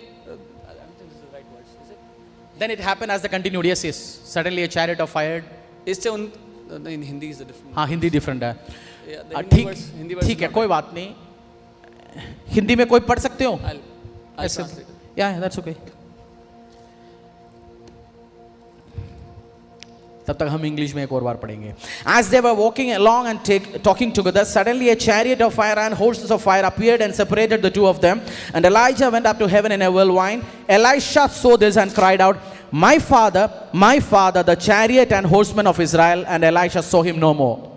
Then it happened as they continued. Yes. Suddenly a chariot of fire. इससे उन नहीं, हिंदी is different. हाँ, हिंदी डिफरेंट है। Yeah, the Hindi ठीक verse- Hindi verse ठीक is है, not कोई बात नहीं। हिंदी में कोई पढ़ सकते हो? I'll translate. Yeah, that's okay. तब तक हम इंग्लिश में एक और बार पढ़ेंगे. As they were walking along and talking together, suddenly a chariot of fire and horses of fire appeared and separated the two of them. And Elijah went up to heaven in a whirlwind. Elisha saw this and cried out, my father, the chariot and horsemen of Israel. And Elisha saw him no more.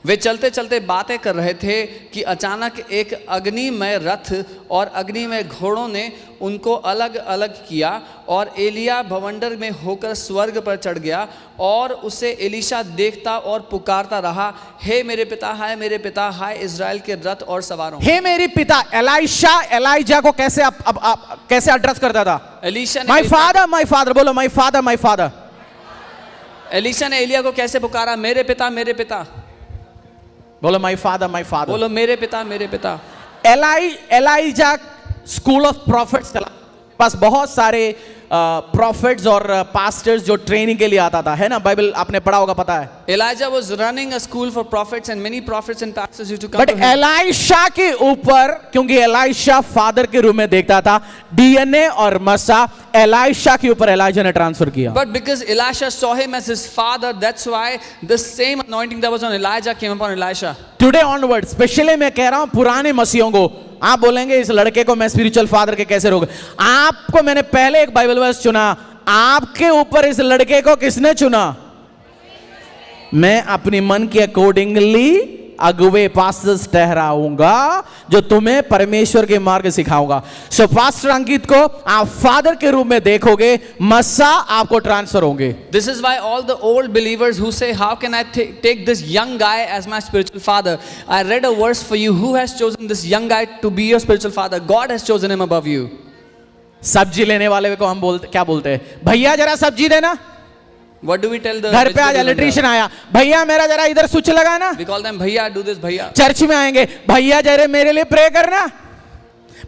वे चलते चलते बातें कर रहे थे कि अचानक एक अग्निमय रथ और अग्निमय घोड़ों ने उनको अलग अलग किया और एलिया भवंडर में होकर स्वर्ग पर चढ़ गया और उसे एलीशा देखता और पुकारता रहा, हे मेरे पिता, हाय मेरे पिता, हाय इज़राइल के रथ और सवारों. हे मेरे पिता. एलाइशा एलाइजा को कैसे कैसे एड्रेस करता था? एलीशा ने माय फादर बोलो, माय फादर. एलीशा ने एलिया को कैसे पुकारा? मेरे पिता, मेरे पिता. बोलो माय फादर. बोलो मेरे पिता, मेरे पिता. एलाइजा स्कूल ऑफ प्रॉफिट्स पास बहुत सारे प्रॉफिट्स और पास्टर्स जो ट्रेनिंग के लिए आता था, है ना? बाइबल आपने पढ़ा होगा, पता है. Elijah was running a school for prophets and many prophets and pastors used to come but to him. Elisha के ऊपर, क्योंकि एलाइशा फादर के रूप में देखता था, डीएनए और मसा एलाइशा के ऊपर एलाइजा ने ट्रांसफर किया. But because Elisha saw him as his father, that's why the same anointing that was on Elijah came upon Elisha. Today onward specially मैं कह रहा हूं पुराने मसीहों को. आप बोलेंगे इस लड़के को मैं स्पिरिचुअल फादर के कैसे रोक? आपको मैंने पहले एक बाइबल वर्स चुना, आपके ऊपर इस लड़के को किसने चुना? मैं अपनी मन के अकॉर्डिंगली अगुवे पास्टर्स ठहराऊंगा जो तुम्हें परमेश्वर के मार्ग सिखाऊंगा. सो पास्टर अंकित को आप फादर के रूप में देखोगे, मसा आपको ट्रांसफर होंगे. This is why all the old believers who say, how can I take this young guy as my spiritual father? I read a verse for you. Who has chosen this young guy to be your spiritual father? God has chosen him above you. सब्जी लेने वाले को हम क्या बोलते हैं? भैया जरा सब्जी देना. What do we tell the घर पे आज इलेक्ट्रिशियन आया, भैया मेरा जरा इधर स्विच लगाना. We call them भैया, do this भैया. चर्च में आएंगे, भैया जरा मेरे लिए प्रे करना.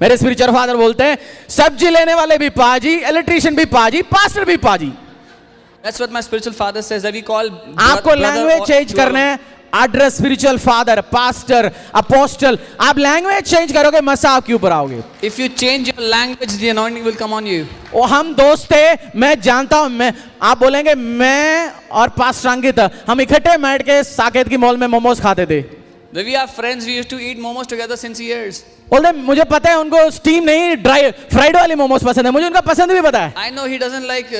मेरे स्पिरिचुअल फादर बोलते हैं सब्जी लेने वाले भी पाजी, इलेक्ट्रिशियन भी पाजी, पास्टर भी पाजी. That's what my spiritual father says, that we call आपको लैंग्वेज चेंज करना है. Address spiritual father, pastor, apostle. आप लैंग्वेज चेंज करोगे, मसा आपके ऊपर आओगे. If you change your language, the anointing will come on you. वो हम दोस्त थे, मैं जानता हूं. मैं आप बोलेंगे मैं और पास्टर अंकित हम इकट्ठे बैठ के साकेत की मॉल में मोमोज खाते थे. We are friends, we used to eat momos together since years. बोलते मुझे पता है उनको स्टीम नहीं ड्राई फ्राइड वाली मोमोज पसंद है. मुझे उनका पसंद भी पता है. I know he doesn't like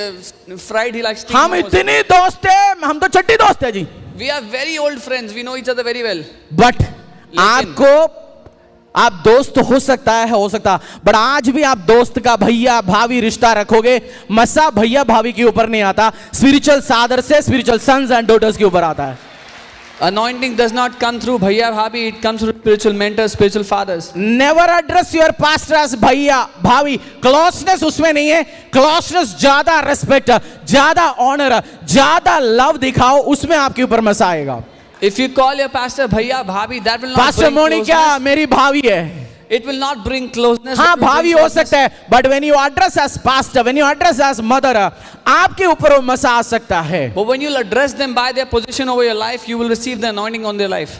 fried, he likes steamed हम momos. इतने दोस्त थे, हम तो चट्टी दोस्त है जी. We are very old friends, we know each other very well. But आपको आप दोस्त हो सकता है, बट आज भी आप दोस्त का भैया भाभी रिश्ता रखोगे. मसा भैया भाभी के ऊपर नहीं आता, स्पिरिचुअल फादर से स्पिरिचुअल सन्स एंड डॉटर्स के ऊपर आता है. Anointing does not come through bhaiya bhabi, it comes through spiritual mentors, spiritual fathers. Never address your pastor as भैया भाभी. क्लोजनेस उसमें नहीं है. क्लोजनेस ज्यादा रेस्पेक्ट, ज्यादा ऑनर, ज्यादा लव दिखाओ, उसमें आपके ऊपर मसा आएगा. If you call your pastor bhaiya bhabi, that will not pastor bring Monika closeness. मेरी भाभी है. It will not bring closeness. हाँ it will भाभी bring हो closeness. सकता है, but when you address as pastor, when you address as mother, आपके ऊपर वो मसा आ सकता है. But when you address them by their position over your life, you will receive the anointing on their life.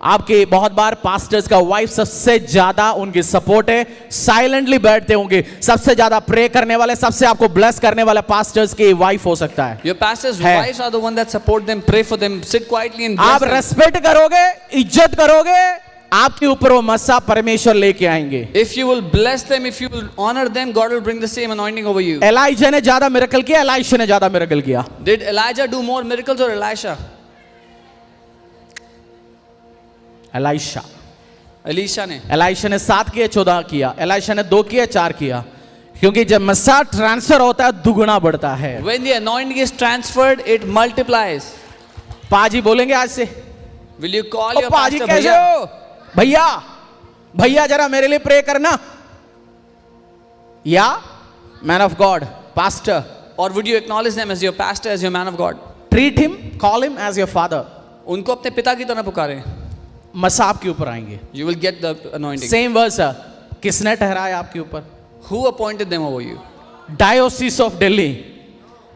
आपके बहुत बार पास्टर्स का wife सबसे ज्यादा उनकी सपोर्ट है, साइलेंटली बैठते होंगे. सबसे ज्यादा प्रे करने वाले, सबसे आपको ब्लेस करने वाले पास्टर्स की वाइफ हो सकता है. Your pastors' है. wives are the one that support them, pray for them, sit quietly and bless आप them. रेस्पेक्ट करोगे, इज्जत करोगे, आपके ऊपर वो मसा परमेश्वर लेके आएंगे. If you will bless them, if you will honor them, God will bring the same anointing over you. Elijah ने ज्यादा मिरेकल किया, एलाइशा ने ज्यादा मिरेकल किया. Did Elijah do more miracles or Elisha? Elisha. Elisha ने. Elisha ने 7 किया, 14 किया. एलाइशा ने 2 किया, 4 किया. क्योंकि जब मसा ट्रांसफर होता है दुगुना बढ़ता है. When the anointing is transferred, it multiplies. पाजी बोलेंगे आज से, Will you call your पाजी pastor कैसे bhaiya? हो? भैया भैया जरा मेरे लिए प्रे करना. या man of God, pastor. Or would you acknowledge them as your pastor, as your man of God? Treat him, call him as your father. उनको अपने पिता की तरह पुकारें. मसा आपके ऊपर आएंगे. You will get the anointing. Same verse है. किसने ठहराया आपके ऊपर? Who appointed them over you? डायोसिस of Delhi.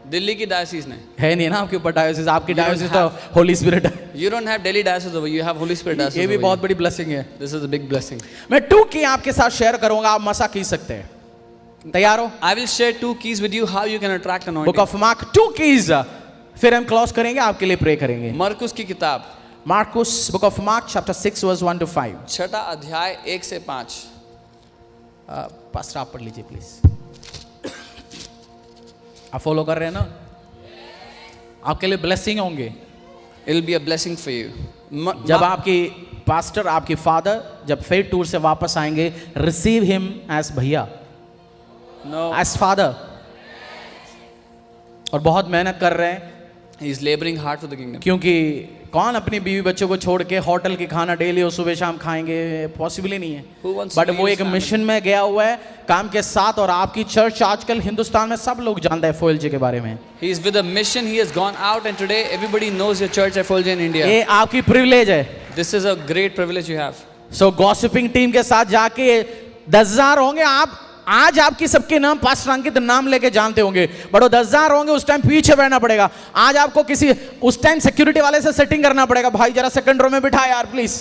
Delhi की डायसिस ने. है नहीं ना आपके ऊपर डायोसिस, आपकी डायोसिस तो होली स्पिरिट है। You don't have Delhi diocese over, you have Holy Spirit diocese. ये भी over बहुत you. बड़ी ब्लेसिंग है। This is a big blessing. मैं 2 की आपके साथ शेयर करूंगा, आप मसा खींच सकते हैं। तैयार हो? I will share 2 keys with you how you can attract anointing. Book of mark 2 keys, फिर हम क्लोज करेंगे, आपके लिए प्रे करेंगे। मरकुस की किताब मार्कुस, book of Mark chapter 6 verse 1 to 5। 6 अध्याय 1 से 5। पास्टर आप पढ़ लीजिए प्लीज। आप फॉलो कर रहे हैं ना? आपके लिए ब्लेसिंग होंगे। It will be a blessing for you. जब आपकी पास्टर, आपकी फादर जब फेथ टूर से वापस आएंगे, रिसीव हिम एज भैया, No, एज फादर। और बहुत मेहनत कर रहे हैं, he is laboring hard for the kingdom. क्योंकि कौन अपनी बीवी बच्चों को छोड़ के होटल की खाना डेली और सुबह शाम खाएंगे, पॉसिबल ही नहीं है। Who wants to but leave वो his एक family? मिशन में गया हुआ है काम के साथ, और आपकी चर्च आजकल हिंदुस्तान में सब लोग जानते हैं फोइल जी के बारे में। He is with a mission. He has gone out, and today everybody knows your church FLJ in India. ये आपकी प्रिविलेज है। This is a great privilege you have. So gossiping team के साथ जाके 10,000 होंगे। आप आज आपकी सबके नाम पास्टर अंकित नाम लेके जानते होंगे, बट वो 10,000 होंगे, उस टाइम पीछे बैठना पड़ेगा। आज आपको किसी उस टाइम सिक्योरिटी वाले से सेटिंग करना पड़ेगा, भाई जरा सेकंड रो में बिठा यार प्लीज,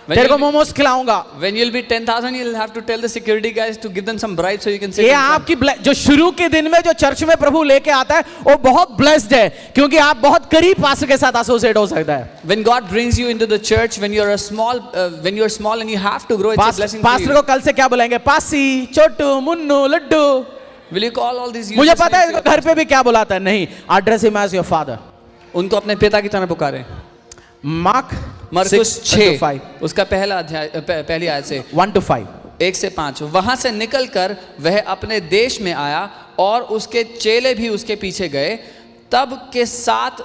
When तेरे को you'll be- मोमोज खिलाऊंगा। When you'll be 10,000, you'll have to tell the security guys to give them some bribes so you can sit. ये in front. आपकी जो शुरू के दिन में जो चर्च में प्रभु लेके आता है, वो बहुत ब्लेस्ड है, क्योंकि आप बहुत करीब पास्टर के साथ एसोसिएट हो सकता है। When God brings you into the church, when you're small and you have to grow, it's a blessing for pastor you. को कल से क्या बुलाएंगे? पासी, छोटू, Munnu, Laddu. Will you call all these? मुझे useless पता है names? इसको घर पे भी क्या बुलाता है। नहीं, address him as your father. उनको अपने पिता की तरह पुकारे। मार्क मरकुस 6:5 उसका पहला अध्याय पहली आयत से 1 to 5। 1 से 5। वहां से निकलकर वह अपने देश में आया और उसके चेले भी उसके पीछे गए। तब के साथ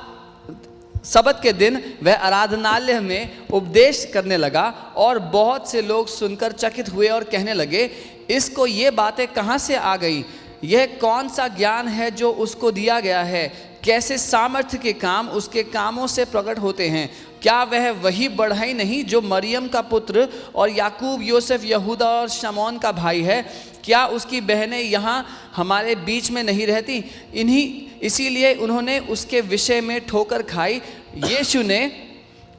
सबत के दिन वह आराधनालय में उपदेश करने लगा, और बहुत से लोग सुनकर चकित हुए और कहने लगे, इसको ये बातें कहाँ से आ गई? यह कौन सा ज्ञान है जो उसको दिया गया है? कैसे सामर्थ्य के काम उसके कामों से प्रकट होते हैं? क्या वह वही बढ़ई नहीं जो मरियम का पुत्र और याकूब, योसेफ, यहूदा और शमौन का भाई है? क्या उसकी बहनें यहाँ हमारे बीच में नहीं रहती? इसीलिए उन्होंने उसके विषय में ठोकर खाई। यीशु ने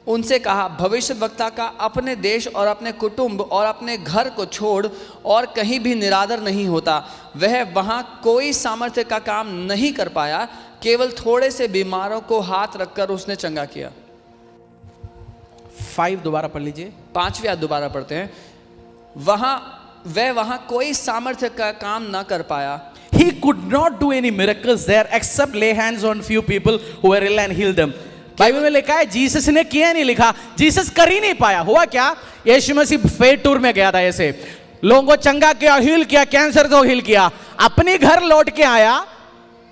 उनसे कहा, भविष्यद्वक्ता का अपने देश और अपने कुटुंब और अपने घर को छोड़ और कहीं भी निरादर नहीं होता। वह वहाँ कोई सामर्थ्य का काम नहीं कर पाया, केवल थोड़े से बीमारों को हाथ रखकर उसने चंगा किया। 5 दोबारा पढ़ लीजिए। 5वीं आयत दोबारा पढ़ते हैं। वह वहाँ कोई सामर्थ्य का काम ना कर पाया। He could not do any miracles there except lay hands on few people who were ill and heal them। Bible में लिखा है जीसस ने किया, नहीं लिखा जीसस कर ही नहीं पाया। हुआ क्या? यीशु मसीह फेथ टूर में गया था, ऐसे लोगों को चंगा किया, हील किया, कैंसर को हील किया, अपनी घर लौट के आया,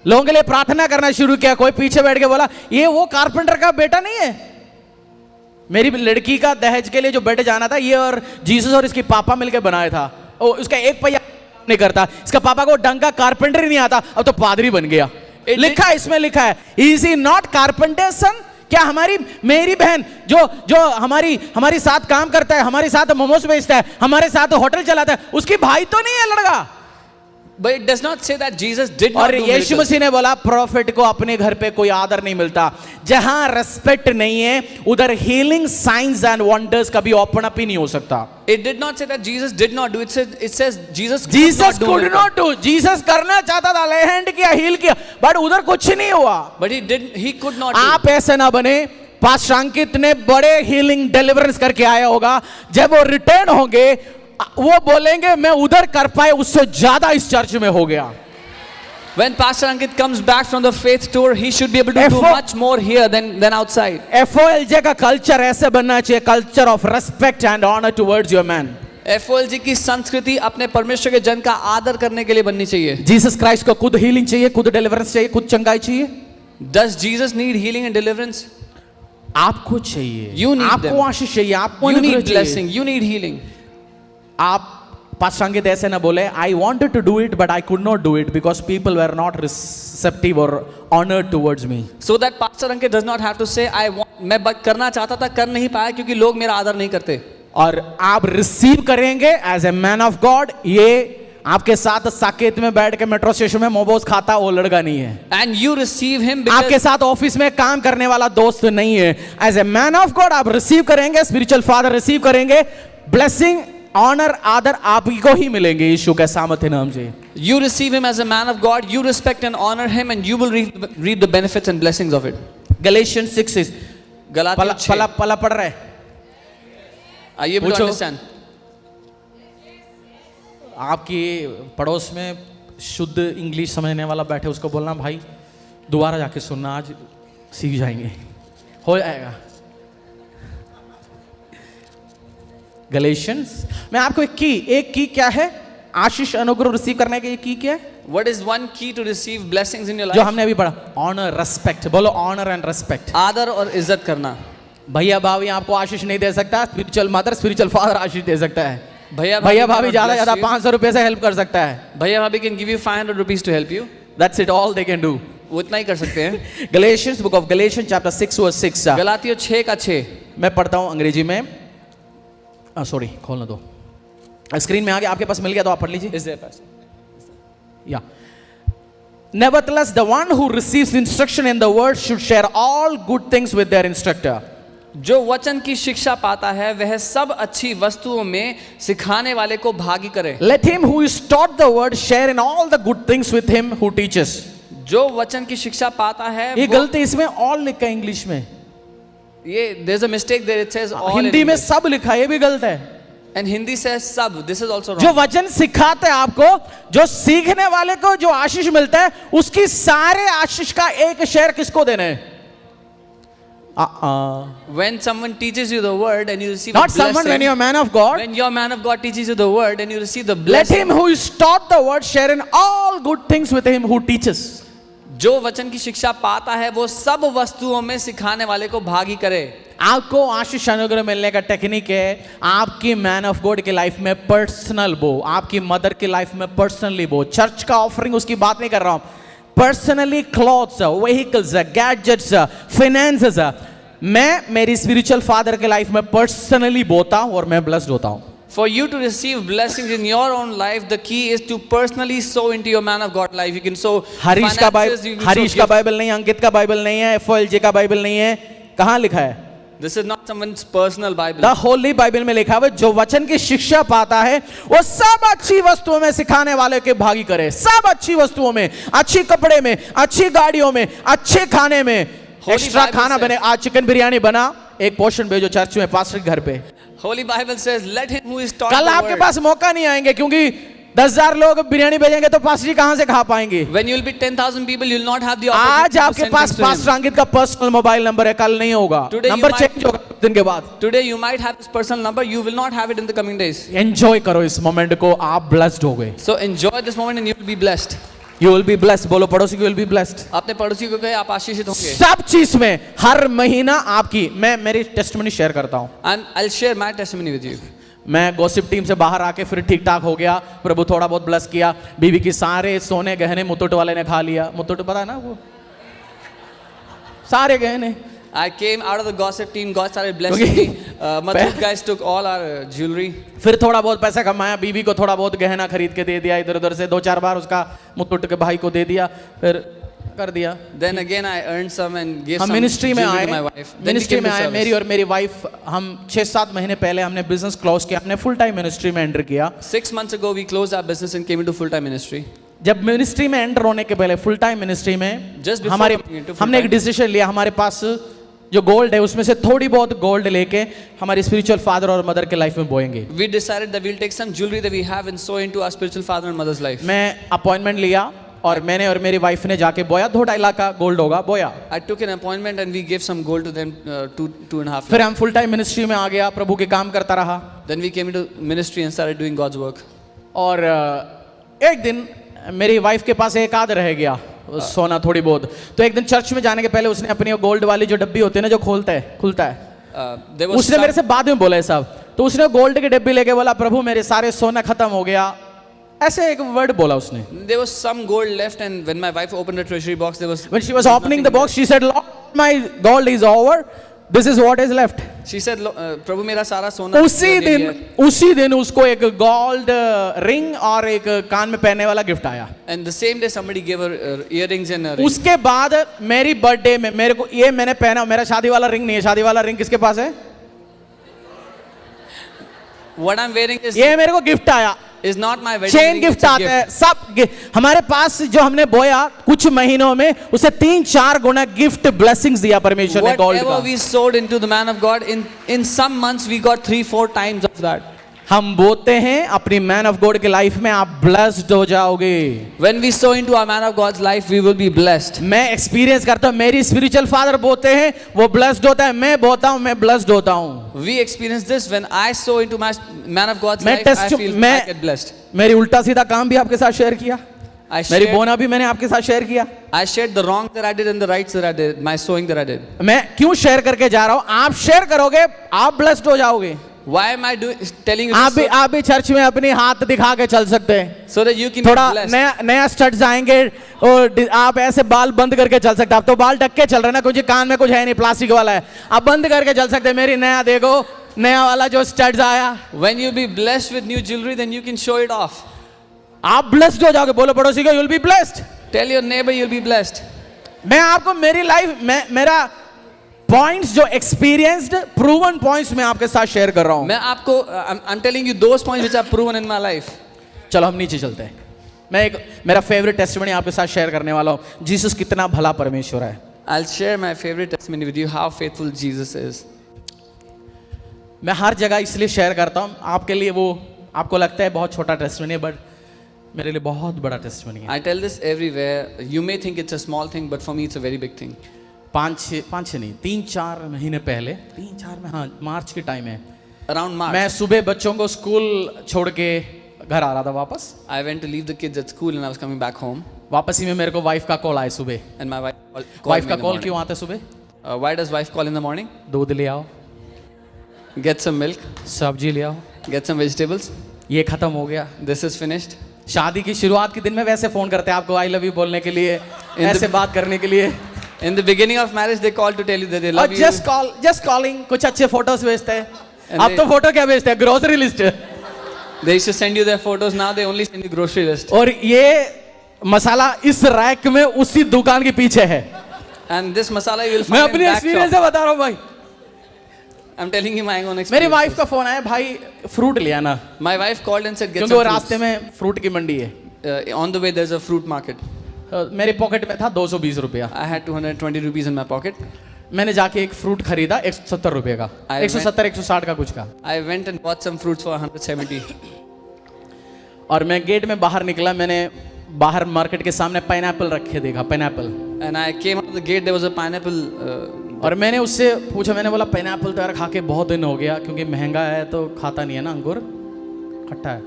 लोगों के लिए प्रार्थना करना शुरू किया। कोई पीछे बैठ के बोला, ये वो कारपेंटर का बेटा नहीं है? मेरी लड़की का दहेज के लिए जो बेटे जाना था, ये और जीसस और इसके पापा मिलकर बनाया था। ओ, उसका एक पहिया नहीं करता, इसका पापा को ढंग का कारपेंटर ही नहीं आता, अब तो पादरी बन गया। लिखा है, इसमें लिखा है, इज ही नॉट कारपेंटर सन? क्या मेरी बहन जो हमारी साथ काम करता है, हमारे साथ मोमोज बेचता है, हमारे साथ होटल चलाता है, उसकी भाई तो नहीं है लड़का? But it does not say that Jesus did not और do यीशु miracles. मसीह ने बोला, प्रॉफिट को अपने घर पे कोई आदर नहीं मिलता। जहां रेस्पेक्ट नहीं है, उधर हीलिंग, साइंस एंड वंडर्स कभी ओपन अप ही नहीं हो सकता। It did not say that Jesus did not do it. It says Jesus could Jesus not do could miracles. Not do. Jesus करना चाहता था, ले हैंड किया, हील किया, बट उधर कुछ नहीं हुआ। But he could not do. आप ऐसे ना बने। पास्टर अंकित ने बड़े हीलिंग डिलीवरेंस करके आया होगा, जब वो रिटर्न होंगे वो बोलेंगे मैं उधर कर पाए उससे ज्यादा इस चर्च में हो गया। When Pastor Ankit comes back from the faith tour, he should be able to do much more here than outside. FOLJ का कल्चर ऐसे बनना चाहिए, culture of respect and honour towards your man. FOLG की संस्कृति अपने परमेश्वर के जन का आदर करने के लिए बननी चाहिए। जीसस क्राइस्ट को खुद हीलिंग चाहिए, खुद डिलीवरेंस चाहिए, खुद चंगाई चाहिए। Does Jesus need healing and deliverance? आपको चाहिए, You need आपको them. आशीष चाहिए, आपको You अनुग्रह need चाहिए। blessing. You need healing. आप पास्टर अंकित ऐसे ना बोले, I wanted to do it but I could not do it because people were not receptive और honoured towards me. So that Pastor Ankit does not have to say मैं करना चाहता था, कर नहीं पाया क्योंकि लोग मेरा आदर नहीं करते। और आप रिसीव करेंगे as a man of God, ये आपके साथ साकेत में बैठ के मेट्रो स्टेशन में मोमोज खाता वो लड़का नहीं है। And you receive him because आपके साथ ऑफिस में काम करने वाला दोस्त नहीं है। As a man of God आप रिसीव करेंगे, स्पिरिचुअल फादर रिसीव करेंगे, ब्लेसिंग ऑनर आदर आप ही को ही मिलेंगे यीशु के सामर्थ्य नाम से। you receive him as a man of God, you respect and honor him, and you will reap the benefits and blessings of it. Galatians 6 गलातियों 6 पला पढ़ रहे Are you able to पूछो। understand? आपकी पड़ोस में शुद्ध इंग्लिश समझने वाला बैठे उसको बोलना भाई दोबारा जाके सुनना, आज सीख जाएंगे, हो जाएगा। गलेशियंस मैं आपको एक की क्या है, आशीष अनुग्रह रिसीव करने के की क्या है, What is one key to receive blessings in your जो life? हमने अभी पढ़ा, ऑनर रेस्पेक्ट, बोलो ऑनर एंड रेस्पेक्ट। आदर और इज्जत करना। भैया भाभी आपको आशीष नहीं दे सकता, स्पिरिचुअल मदर स्पिरिचुअल फादर आशीष दे सकता है। भैया भाभी ज्यादा 500 रुपए से हेल्प कर सकता है। भैया भाभी can give you 500 rupees to help you. That's it, all they can do. वो इतना ही कर सकते हैं। Galatians, book of Galatians chapter 6 verse 6। गलातियों 6 का 6। मैं पढ़ता हूं अंग्रेजी में, सॉरी खोलना दो, स्क्रीन में आ गया, आपके पास मिल गया तो आप पढ़ लीजिए। Is there pass? Yeah. Nevertheless, the one who receives instruction in the word should share all good things with their instructor. जो वचन की शिक्षा पाता है वह सब अच्छी वस्तुओं में सिखाने वाले को भागी करे। Let him who is taught the word share in all the good things with him who teaches. जो वचन की शिक्षा पाता है ये गलती इसमें all लिखा है इंग्लिश में, ये there's a mistake there, it says all in Hindi में English. सब लिखा है, ये भी गलत है। and Hindi says sab, this is also जो wrong. वचन सिखाते हैं आपको, जो सीखने वाले को जो आशीष मिलता है, उसकी सारे आशीष का एक शेयर किसको देना है? When someone teaches you the word and you receive Not a blessing, someone, when you're a man of God. when your man of God teaches you the word and you receive the Let blessing, him who is taught the word share in all good things with him who teaches. जो वचन की शिक्षा पाता है वो सब वस्तुओं में सिखाने वाले को भागी करे। आपको आशीष अनुग्रह मिलने का टेक्निक है, आपकी मैन ऑफ गॉड की लाइफ में पर्सनल बो, आपकी मदर की लाइफ में पर्सनली बो। चर्च का ऑफरिंग उसकी बात नहीं कर रहा हूं, personally clothes, vehicles, gadgets, finances, मैं मेरी स्पिरिचुअल फादर के लाइफ में पर्सनली बोता हूं और मैं ब्लेस्ड होता हूं। For you to receive blessings in your own life, the key is to personally sow into your man of God life. You can sow Harish का finances, you Bible, can Harish sow का gifts. Bible नहीं, अंकित का Bible नहीं है, FOLJ का Bible नहीं है, कहां लिखा है? This is not someone's personal Bible. The Holi Bible में लिखा है जो वचन की शिक्षा पाता है वो सब अच्छी वस्तुओं में सिखाने वाले के भागी करे। सब अच्छी वस्तुओं में, अच्छी कपड़े में, अच्छी गाड़ियों में, अच्छे खाने में, एक्स्ट्रा Bible खाना says- बने, आज चिकन बिरयानी बना, एक पोर्शन भेजो चर्च में पास्टर के घर पे। Holy Bible says, let him who is taught कल the आपके word. पास मौका नहीं आएंगे क्योंकि 10,000 लोग बिरयानी भेजेंगे तो पास्टर जी कहां से खा पाएंगे? When you will be 10,000 people, you will not have the आज opportunity to आपके send पास gifts to him. Pastor Ankit का पर्सनल मोबाइल नंबर है, कल नहीं होगा, Today you number might- change होगा कुछ दिन के बाद। Today you might have his personal number, you will not have it in the coming days. Enjoy करो इस मोमेंट को, आप ब्लेस्ड हो गए। So enjoy this moment and you will be blessed. You will be blessed, बोलो पड़ोसी को will be blessed। अपने पड़ोसी को कहे आप आशीषित होंगे। सब चीज में हर महीना आपकी, मैं मेरी टेस्टिमनी शेयर करता हूं। And I'll share my testimony with you. मैं गॉसिप टीम से बाहर आके फिर ठीक ठाक हो गया, प्रभु थोड़ा बहुत ब्लेस किया, बीवी की सारे सोने गहने मुतुट वाले ने खा लिया। मुतुट पता है ना वो, सारे गहने। I came out of the gossip team, God started blessing me. Madhut guys took all our jewelry. फिर थोड़ा बहुत पैसा कमाया, बीवी को थोड़ा बहुत गहना खरीद के दे दिया, इधर उधर से 2-4 बार उसका मुतुट के भाई को दे दिया, फिर कर दिया। Then again I earned some and gave हम some मिनिस्ट्री में jewelry आए, to my wife. Then we ministry came में to आए, service. मेरी और मेरी वाइफ, हम 6-7 महीने पहले हमने बिजनेस क्लोज किया, हमने फुल टाइम मिनिस्ट्री में एंटर किया। 6 months ago we closed our business and came into full-time ministry. जब मिनिस्ट्री में एंटर होने के पहले, फुल टाइम मिनिस्ट्री में Just before हमारे, coming into full हमने एक time. डिसीजन लिया, हमारे पास जो गोल्ड है उसमें से थोड़ी बहुत गोल्ड लेके हमारी स्पिरिचुअल फादर और मदर के लाइफ में बोएंगे। We decided that we'll take some jewelry that we have and sow into our spiritual father and mother's life. मैं अपॉइंटमेंट लिया और मैंने और मेरी वाइफ ने जाके बोया, 2-2.5 लाख का गोल्ड होगा, बोया। I took an appointment and we gave some gold to them, 2.5 फिर हम फुल टाइम मिनिस्ट्री में आ गया, प्रभु के काम करता रहा। Then we came into ministry and started doing God's work. और एक दिन मेरी वाइफ के पास एक आध रह गया सोना थोड़ी बहुत, तो एक दिन चर्च में जाने के पहले उसने अपनी गोल्ड वाली जो डब्बी होती है ना, जो खुलता है, There was उसने मेरे some, से बाद में बोला है साहब, तो उसने गोल्ड की डब्बी लेके बोला, प्रभु मेरे सारे सोना खत्म हो गया, ऐसे एक वर्ड बोला उसने। there was some gold left, and when my wife opened the treasury box, there was When she was opening the nothing box, she said, Lord, my gold is over, this is what is left. She said, प्रभु मेरा सारा सोना उसी दिन उसको एक gold ring और एक कान में पहनने वाला गिफ्ट आया। And the same day somebody gave her earrings and a ring. उसके बाद मेरी बर्थडे में मेरे को ये मैंने पहना, मेरा शादी वाला रिंग नहीं है, शादी वाला रिंग किसके पास है? What I'm wearing ये मेरे को गिफ्ट आया, is not my wedding chain ring. Gift It's a आते gift. हैं सब हमारे पास जो हमने बोया कुछ महीनों में उसे 3-4 गुना गिफ्ट ब्लेसिंग्स दिया परमेश्वर ने गोल्ड Whatever का। we sowed into the man of God, in some months we got 3-4 times of that. हम बोते हैं अपनी मैन ऑफ गॉड के लाइफ में आप ब्लेस्ड हो जाओगे। When we sow into our man of God's life, we will be blessed. मैं एक्सपीरियंस करता हूं, मेरी स्पिरिचुअल फादर बोते हैं वो ब्लेस्ड होता है, मैं बोता हूं मैं ब्लेस्ड होता हूं। We experience this when I sow into my man of God's मैं life. I feel I get blessed. मेरी उल्टा सीधा काम भी आपके साथ शेयर किया, I मेरी shared, बोना भी मैंने आपके साथ शेयर किया। I shared the wrong that I did and the rights that I did, my sowing that I did. मैं क्यों शेयर करके जा रहा हूं? आप शेयर करोगे आप ब्लेस्ड हो जाओगे। Why am I telling you this? आप भी चर्च में अपनी हाथ दिखा के चल सकते हैं, So that you can be थोड़ा blessed. नया स्टड्स आएंगे और आप ऐसे बाल बंद करके चल सकते हैं। आप तो बाल ढक के चल रहे हैं ना, कुछ कान में कुछ है नहीं, प्लास्टिक वाला है, आप बंद करके चल सकते हैं। मेरी नया देखो, नया वाला जो स्टड्स आया, When you be blessed with new jewelry, then you can show it off. आप ब्लेस्ड हो जाओगे। बोलो पड़ोसी को, you will be blessed. Tell your neighbor you'll be blessed. मैं आपको मेरी लाइफ में मेरा पॉइंट्स जो एक्सपीरियंस्ड प्रूवन पॉइंट्स मैं आपके साथ शेयर कर रहा हूं। मैं आपको I'm telling you those points which are proven in my life. चलो हम नीचे चलते हैं। मैं एक मेरा फेवरेट टेस्टिमनी आपके साथ शेयर करने वाला हूं, जीसस कितना भला परमेश्वर है। I'll share my favorite testimony with you, how faithful Jesus is. मैं हर जगह इसलिए शेयर करता हूं, आपके लिए वो आपको लगता है बहुत छोटा टेस्टिमनी है, बट मेरे लिए बहुत बड़ा टेस्टिमनी है। I tell this everywhere. You may think it's a small thing, but for me it's a very big thing. 5-6 नहीं 3-4 महीने पहले, 3-4 में, हाँ मार्च की टाइम है, Around March, मैं सुबह बच्चों को स्कूल छोड़ के घर आ रहा था वापस। I went to leave the kids at school and I was coming back home. वापस ही में मेरे को वाइफ का कॉल आया सुबह। And my wife called wife me का in the कॉल morning. क्यों आता है सुबह? Why does wife call in the morning? दूध ले आओ, Get some milk, सब्जी ले आओ, get some vegetables. ये खत्म हो गया। This is finished. शादी की शुरुआत के दिन में वैसे फोन करते हैं आपको आई लव यू बोलने के लिए, ऐसे बात करने के लिए, In the beginning of marriage, they call to tell you that they love और you. जस्ट कॉलिंग, कुछ अच्छे फोटोज भेजते हैं। And अब they- तो फोटो क्या भेजते हैं, grocery list. They used to send you their photos. Now they only send you grocery list. और ये मसाला इस रैक में उसी दुकान के पीछे है। And this masala you will मैं find in अपनी back एक्सपीरियंस shop. से बता रहा हूँ भाई। I'm telling you my own मेरी experience. वाइफ का फोन आया, भाई फ्रूट ले आना, My wife called and said, get क्योंकि वो some रास्ते fruits. में फ्रूट की मंडी है। On the way, there's a fruit market. मेरे पॉकेट में था 220 रुपया। I had 220 rupees in my pocket. मैंने जाके एक फ्रूट खरीदा 170 रुपये का, I 170-160 का कुछ का। I went and bought some fruits for 170. और मैं गेट में बाहर निकला, मैंने बाहर मार्केट के सामने पाइनएप्पल रखे देखा, pineapple. And I came out of the gate, there was a pineapple. और मैंने उससे पूछा, मैंने बोला पाइनएप्पल तो यार खा के बहुत दिन हो गया, क्योंकि महंगा है तो खाता नहीं है ना, अंगूर खट्टा है।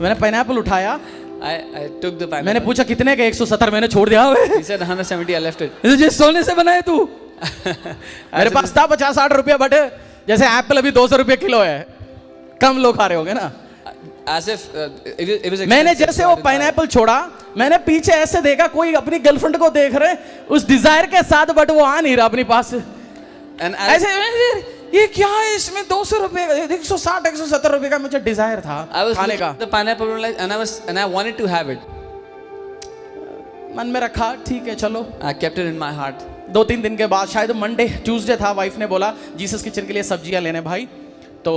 मैंने पाइनएप्पल उठाया, I took the मैंने pineapple. पूछा कितने का, 170, मैंने छोड़ दिया। He said 170, I left it. ये सोने से बना है तू? मेरे पास था 50-60 रुपया, बट जैसे एप्पल अभी 200 रुपये किलो है, कम लोग खा रहे होंगे ना। As if it was मैंने expensive, जैसे so I वो didn't buy it. पाइनएप्पल छोड़ा, मैंने पीछे ऐसे देखा कोई अपनी गर्लफ्रेंड को देख रहे उस डिजायर के साथ, बट वो आ नहीं रहा अपनी पास। And as ऐसे ये क्या है, इसमें 200 रुपये का, 160-170 रुपये का मुझे डिजायर था I was खाने looking का। at the pineapple and I wanted to have it. मन में रखा, ठीक है चलो। I kept it in my heart. 2-3 दिन के बाद, शायद मंडे ट्यूसडे था, वाइफ ने बोला जीसस किचन के लिए सब्जियां लेने भाई। तो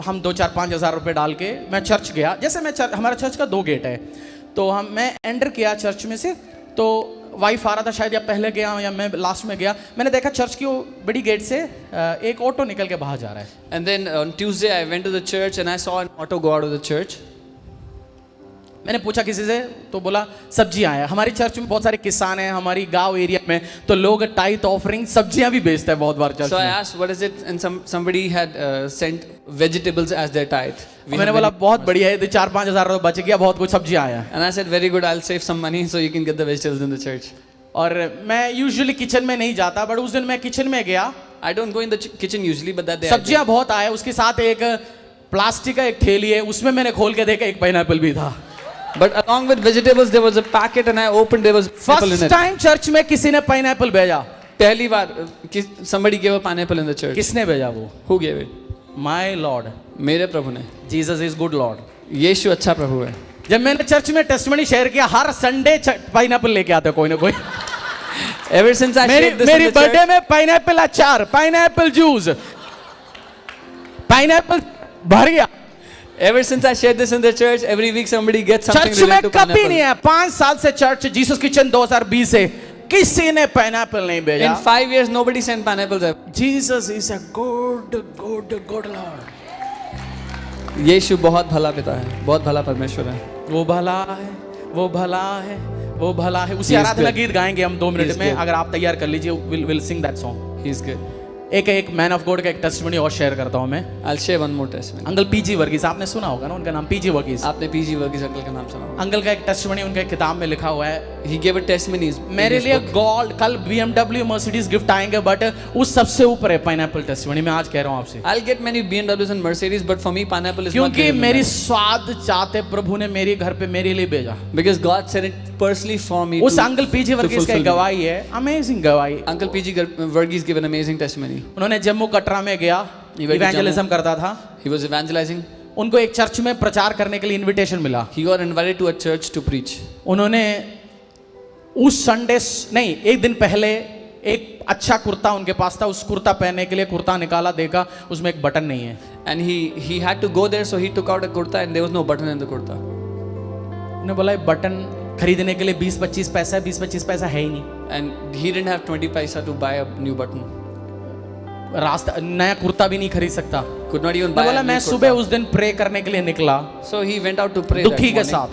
हम 2-4-5 हज़ार रुपये डाल के मैं चर्च गया। जैसे मैं हमारा चर्च का 2 गेट है, तो मैं एंटर किया चर्च में से, तो वाइफ आ रहा था शायद, या पहले गया या मैं लास्ट में गया। मैंने देखा चर्च की वो बड़ी गेट से एक ऑटो निकल के बाहर जा रहा है। And then on Tuesday I went to the church and I saw an auto go out of the church. मैंने पूछा किसी से, तो बोला सब्जियां आया। हमारी चर्च में बहुत सारे किसान हैं, हमारी गांव एरिया में, तो लोग टाइथ ऑफरिंग सब्जियां भी बेचते हैं बहुत बार चर्च So I में। asked, what is it? And somebody had sent vegetables as their tithe. We मैंने have बोला very- बहुत बढ़िया है, 4-5 हज़ार रुपये बच गया, बहुत कुछ सब्जियां आया। And I said, very good, I'll save some money so you can get the vegetables in the church. और मैं यूजुअली किचन में नहीं जाता, बट उस दिन मैं किचन में गया। I don't go in the kitchen usually, but that day I did. सब्जियां बहुत आए, उसके साथ एक प्लास्टिक का एक थैली है, उसमें मैंने खोल के देखा एक पाइनएप्पल भी था। But along with vegetables, there was a packet and I opened, there was apple in first it. Time church में किसी ने पाइनएप्पल भेजा। पहली बार कि somebody gave a pineapple in the church. किसने भेजा वो? Who gave it? My lord, मेरे प्रभु ने. Jesus is good lord. Yeshu अच्छा प्रभु है. जब मैंने चर्च में टेस्टमनी शेयर किया, हर संडे पाइनएप्पल लेके आते कोई ना कोई। Ever since I shared this in मेरी the church, बर्थडे में पाइनएप्पल अचार, पाइनएप्पल जूस, पाइनएप्पल भर गया। ever since I shared this in the church, every week somebody gets something church में related to कभी pineapple. नहीं है। 5 साल से चर्च जीसस किचन 2020 से किसी ने पाइनएप्पल नहीं भेजा। In 5 years, nobody sent pineapples ever. Jesus is a good good good lord. Yeshu बहुत भला पिता है, बहुत भला परमेश्वर है. वो भला है, वो भला है, वो भला है। उसी He is आराधना good. गीत गाएंगे हम 2 He मिनट is में। good. अगर आप तैयार कर लीजिए, will sing that song. He is good. एक मैन ऑफ गॉड का एक टेस्टिमनी और शेयर करता हूं मैं। I'll share one more testimony. Uncle P G Varghese, आपने सुना होगा ना उनका नाम, पीजी वर्गीस। आपने पीजी वर्गीस अंकल का नाम सुना होगा. अंकल का एक टेस्टिमनी उनके किताब में लिखा हुआ है। He gave a testimony. मेरे लिए गोल्ड, कल BMW मर्सिडीज गिफ्ट आएंगे, बट उस सबसे ऊपर है पाइनएप्पल टेस्टिमनी। मैं आज कह रहा हूं आपसे, I'll get many BMWs and Mercedes, but for me pineapple is not क्योंकि greater than मेरी that. स्वाद चाहते प्रभु ने मेरे घर पे मेरे लिए भेजा। Because God sent it personally for me. उस अंकल पीजी to वर्गीस का fulfill me. गवाही है, अमेजिंग गवाही। Uncle PG Verghese gave an amazing testimony. उन्होंने जम्मू कटरा में गया, He went to इवेंजलिज्म करता था। He was evangelizing. उनको एक चर्च में प्रचार करने के लिए इनविटेशन मिला। He got invited to a church to preach. उन्होंने उस संडे नहीं, एक दिन पहले एक अच्छा कुर्ता उनके पास था। उस कुर्ता पहनने के लिए कुर्ता निकाला, देखा उसमें एक बटन नहीं है। And he had to go there, so he took out a kurta and there was no button in the kurta. उन्होंने बोला बटन खरीदने के लिए 20-25 पैसा है, 20-25 पैसा है ही नहीं। And he didn't have 20 paisa to buy a new button. रास्ता, नया कुर्ता भी नहीं खरीद सकता। Could not even मैं buy बोला a मैं new सुबह kurta. उस दिन प्रे करने के लिए निकला, So he went out to pray दुखी that के morning साथ।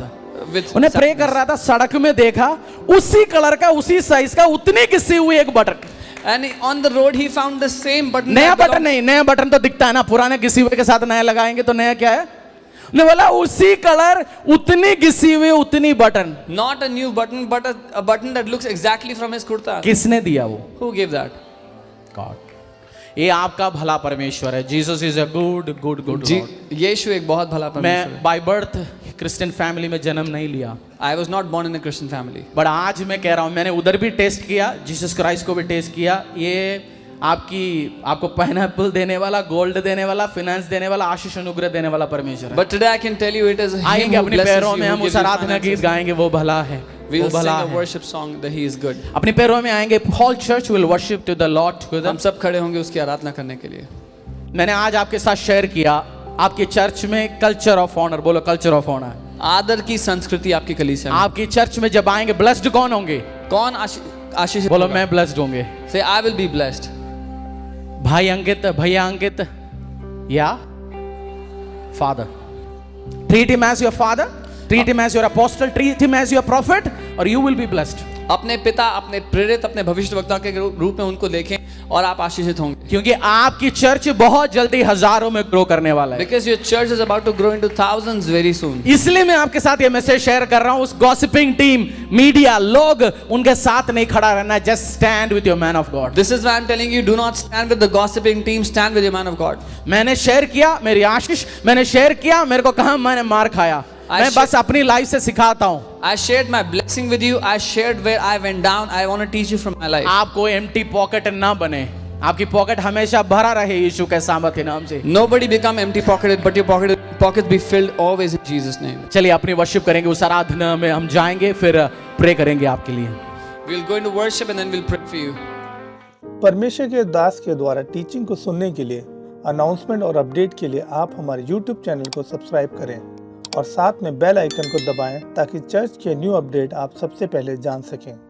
with उन्हें प्रे कर sadness. रहा था, सड़क में देखा उसी कलर का, उसी साइज का, उतनी घिसी हुई एक button. And on the road he found the same button. नया that बटन belonged- नहीं, नया बटन तो दिखता है ना, पुराने घिसी हुए के साथ नया लगाएंगे तो नया क्या है? ने बोला उसी कलर, उतनी घिसी हुई, उतनी button. Not a new button, but a button that looks exactly from his kurta. किसने दिया वो? Who gave that? गॉड। ये आपका भला परमेश्वर है। Jesus is a good good good lord. Yeshu एक बहुत भला परमेश्वर मैं है. बाय बर्थ क्रिश्चियन फैमिली में जन्म नहीं लिया, I was not born in a Christian family. But आज मैं कह रहा हूं, मैंने उधर भी टेस्ट किया, जीसस क्राइस्ट को भी टेस्ट किया। ये आपको पाइनएप्पल देने वाला, गोल्ड देने वाला, फाइनेंस देने वाला, आशीष अनुग्रह देने वाला परमेश्वर है। But today I can tell you it is Him आएंगे who अपने blesses पैरों you, में, who हम gives उस you आराधना गीत finances. गाएंगे, वो भला है, We वो will sing भला a है। worship song that He is good. अपने पैरों में आएंगे, whole church will worship to the Lord together. हम सब खड़े होंगे उसकी आराधना करने के लिए. मैंने आज आपके साथ शेयर किया, आपके चर्च में कल्चर ऑफ ऑनर, बोलो कल्चर ऑफ ऑनर। आदर की संस्कृति आपकी कलीसिया में. आपकी चर्च में जब आएंगे, ब्लेस्ड कौन होंगे? कौन आशीष बोलो मैं ब्लेस्ड होंगे। Say I will be blessed. भाई अंकित, भैया अंकित या father, treat him as your father, treat him as your apostle, treat him as your prophet, और यू विल बी ब्लेस्ड। अपने पिता, अपने प्रेरित, अपने भविष्यवक्ता के रूप में उनको देखें और आप आशीषित होंगे. क्योंकि आपकी चर्च बहुत जल्दी हजारों में ग्रो करने वाला है। Because your church is about to grow into thousands very soon. इसलिए मैं आपके साथ ये मैसेज शेयर कर रहा हूं। उस गॉसिपिंग टीम, मीडिया, लोग उनके साथ नहीं खड़ा रहना है। Just stand with your man of God. This is why I'm telling you, do not stand with the gossiping team, stand with your man of God. मैंने शेयर किया मेरी आशीष, मैंने शेयर किया, मेरे को कहा मैंने मार खाया, मैं बस अपनी लाइफ से सिखाता हूं। I shared my blessing with you. I shared where I went down. I want to teach you from my life. आपको एम्प्टी पॉकेट ना बने, आपकी पॉकेट हमेशा भरा रहे यीशु के सामर्थ्य नाम से। Nobody become empty pocketed, but your pockets be filled always in Jesus' name. चलिए अपनी वर्शिप करेंगे, उस आराधना में हम जाएंगे, फिर प्रे करेंगे आपके लिए। We'll go into worship and then we'll pray for you. परमेश्वर के दास के द्वारा टीचिंग को सुनने के लिए, अनाउंसमेंट और अपडेट के लिए आप हमारे YouTube चैनल को सब्सक्राइब करें और साथ में बेल आइकन को दबाएं ताकि चर्च के न्यू अपडेट आप सबसे पहले जान सकें।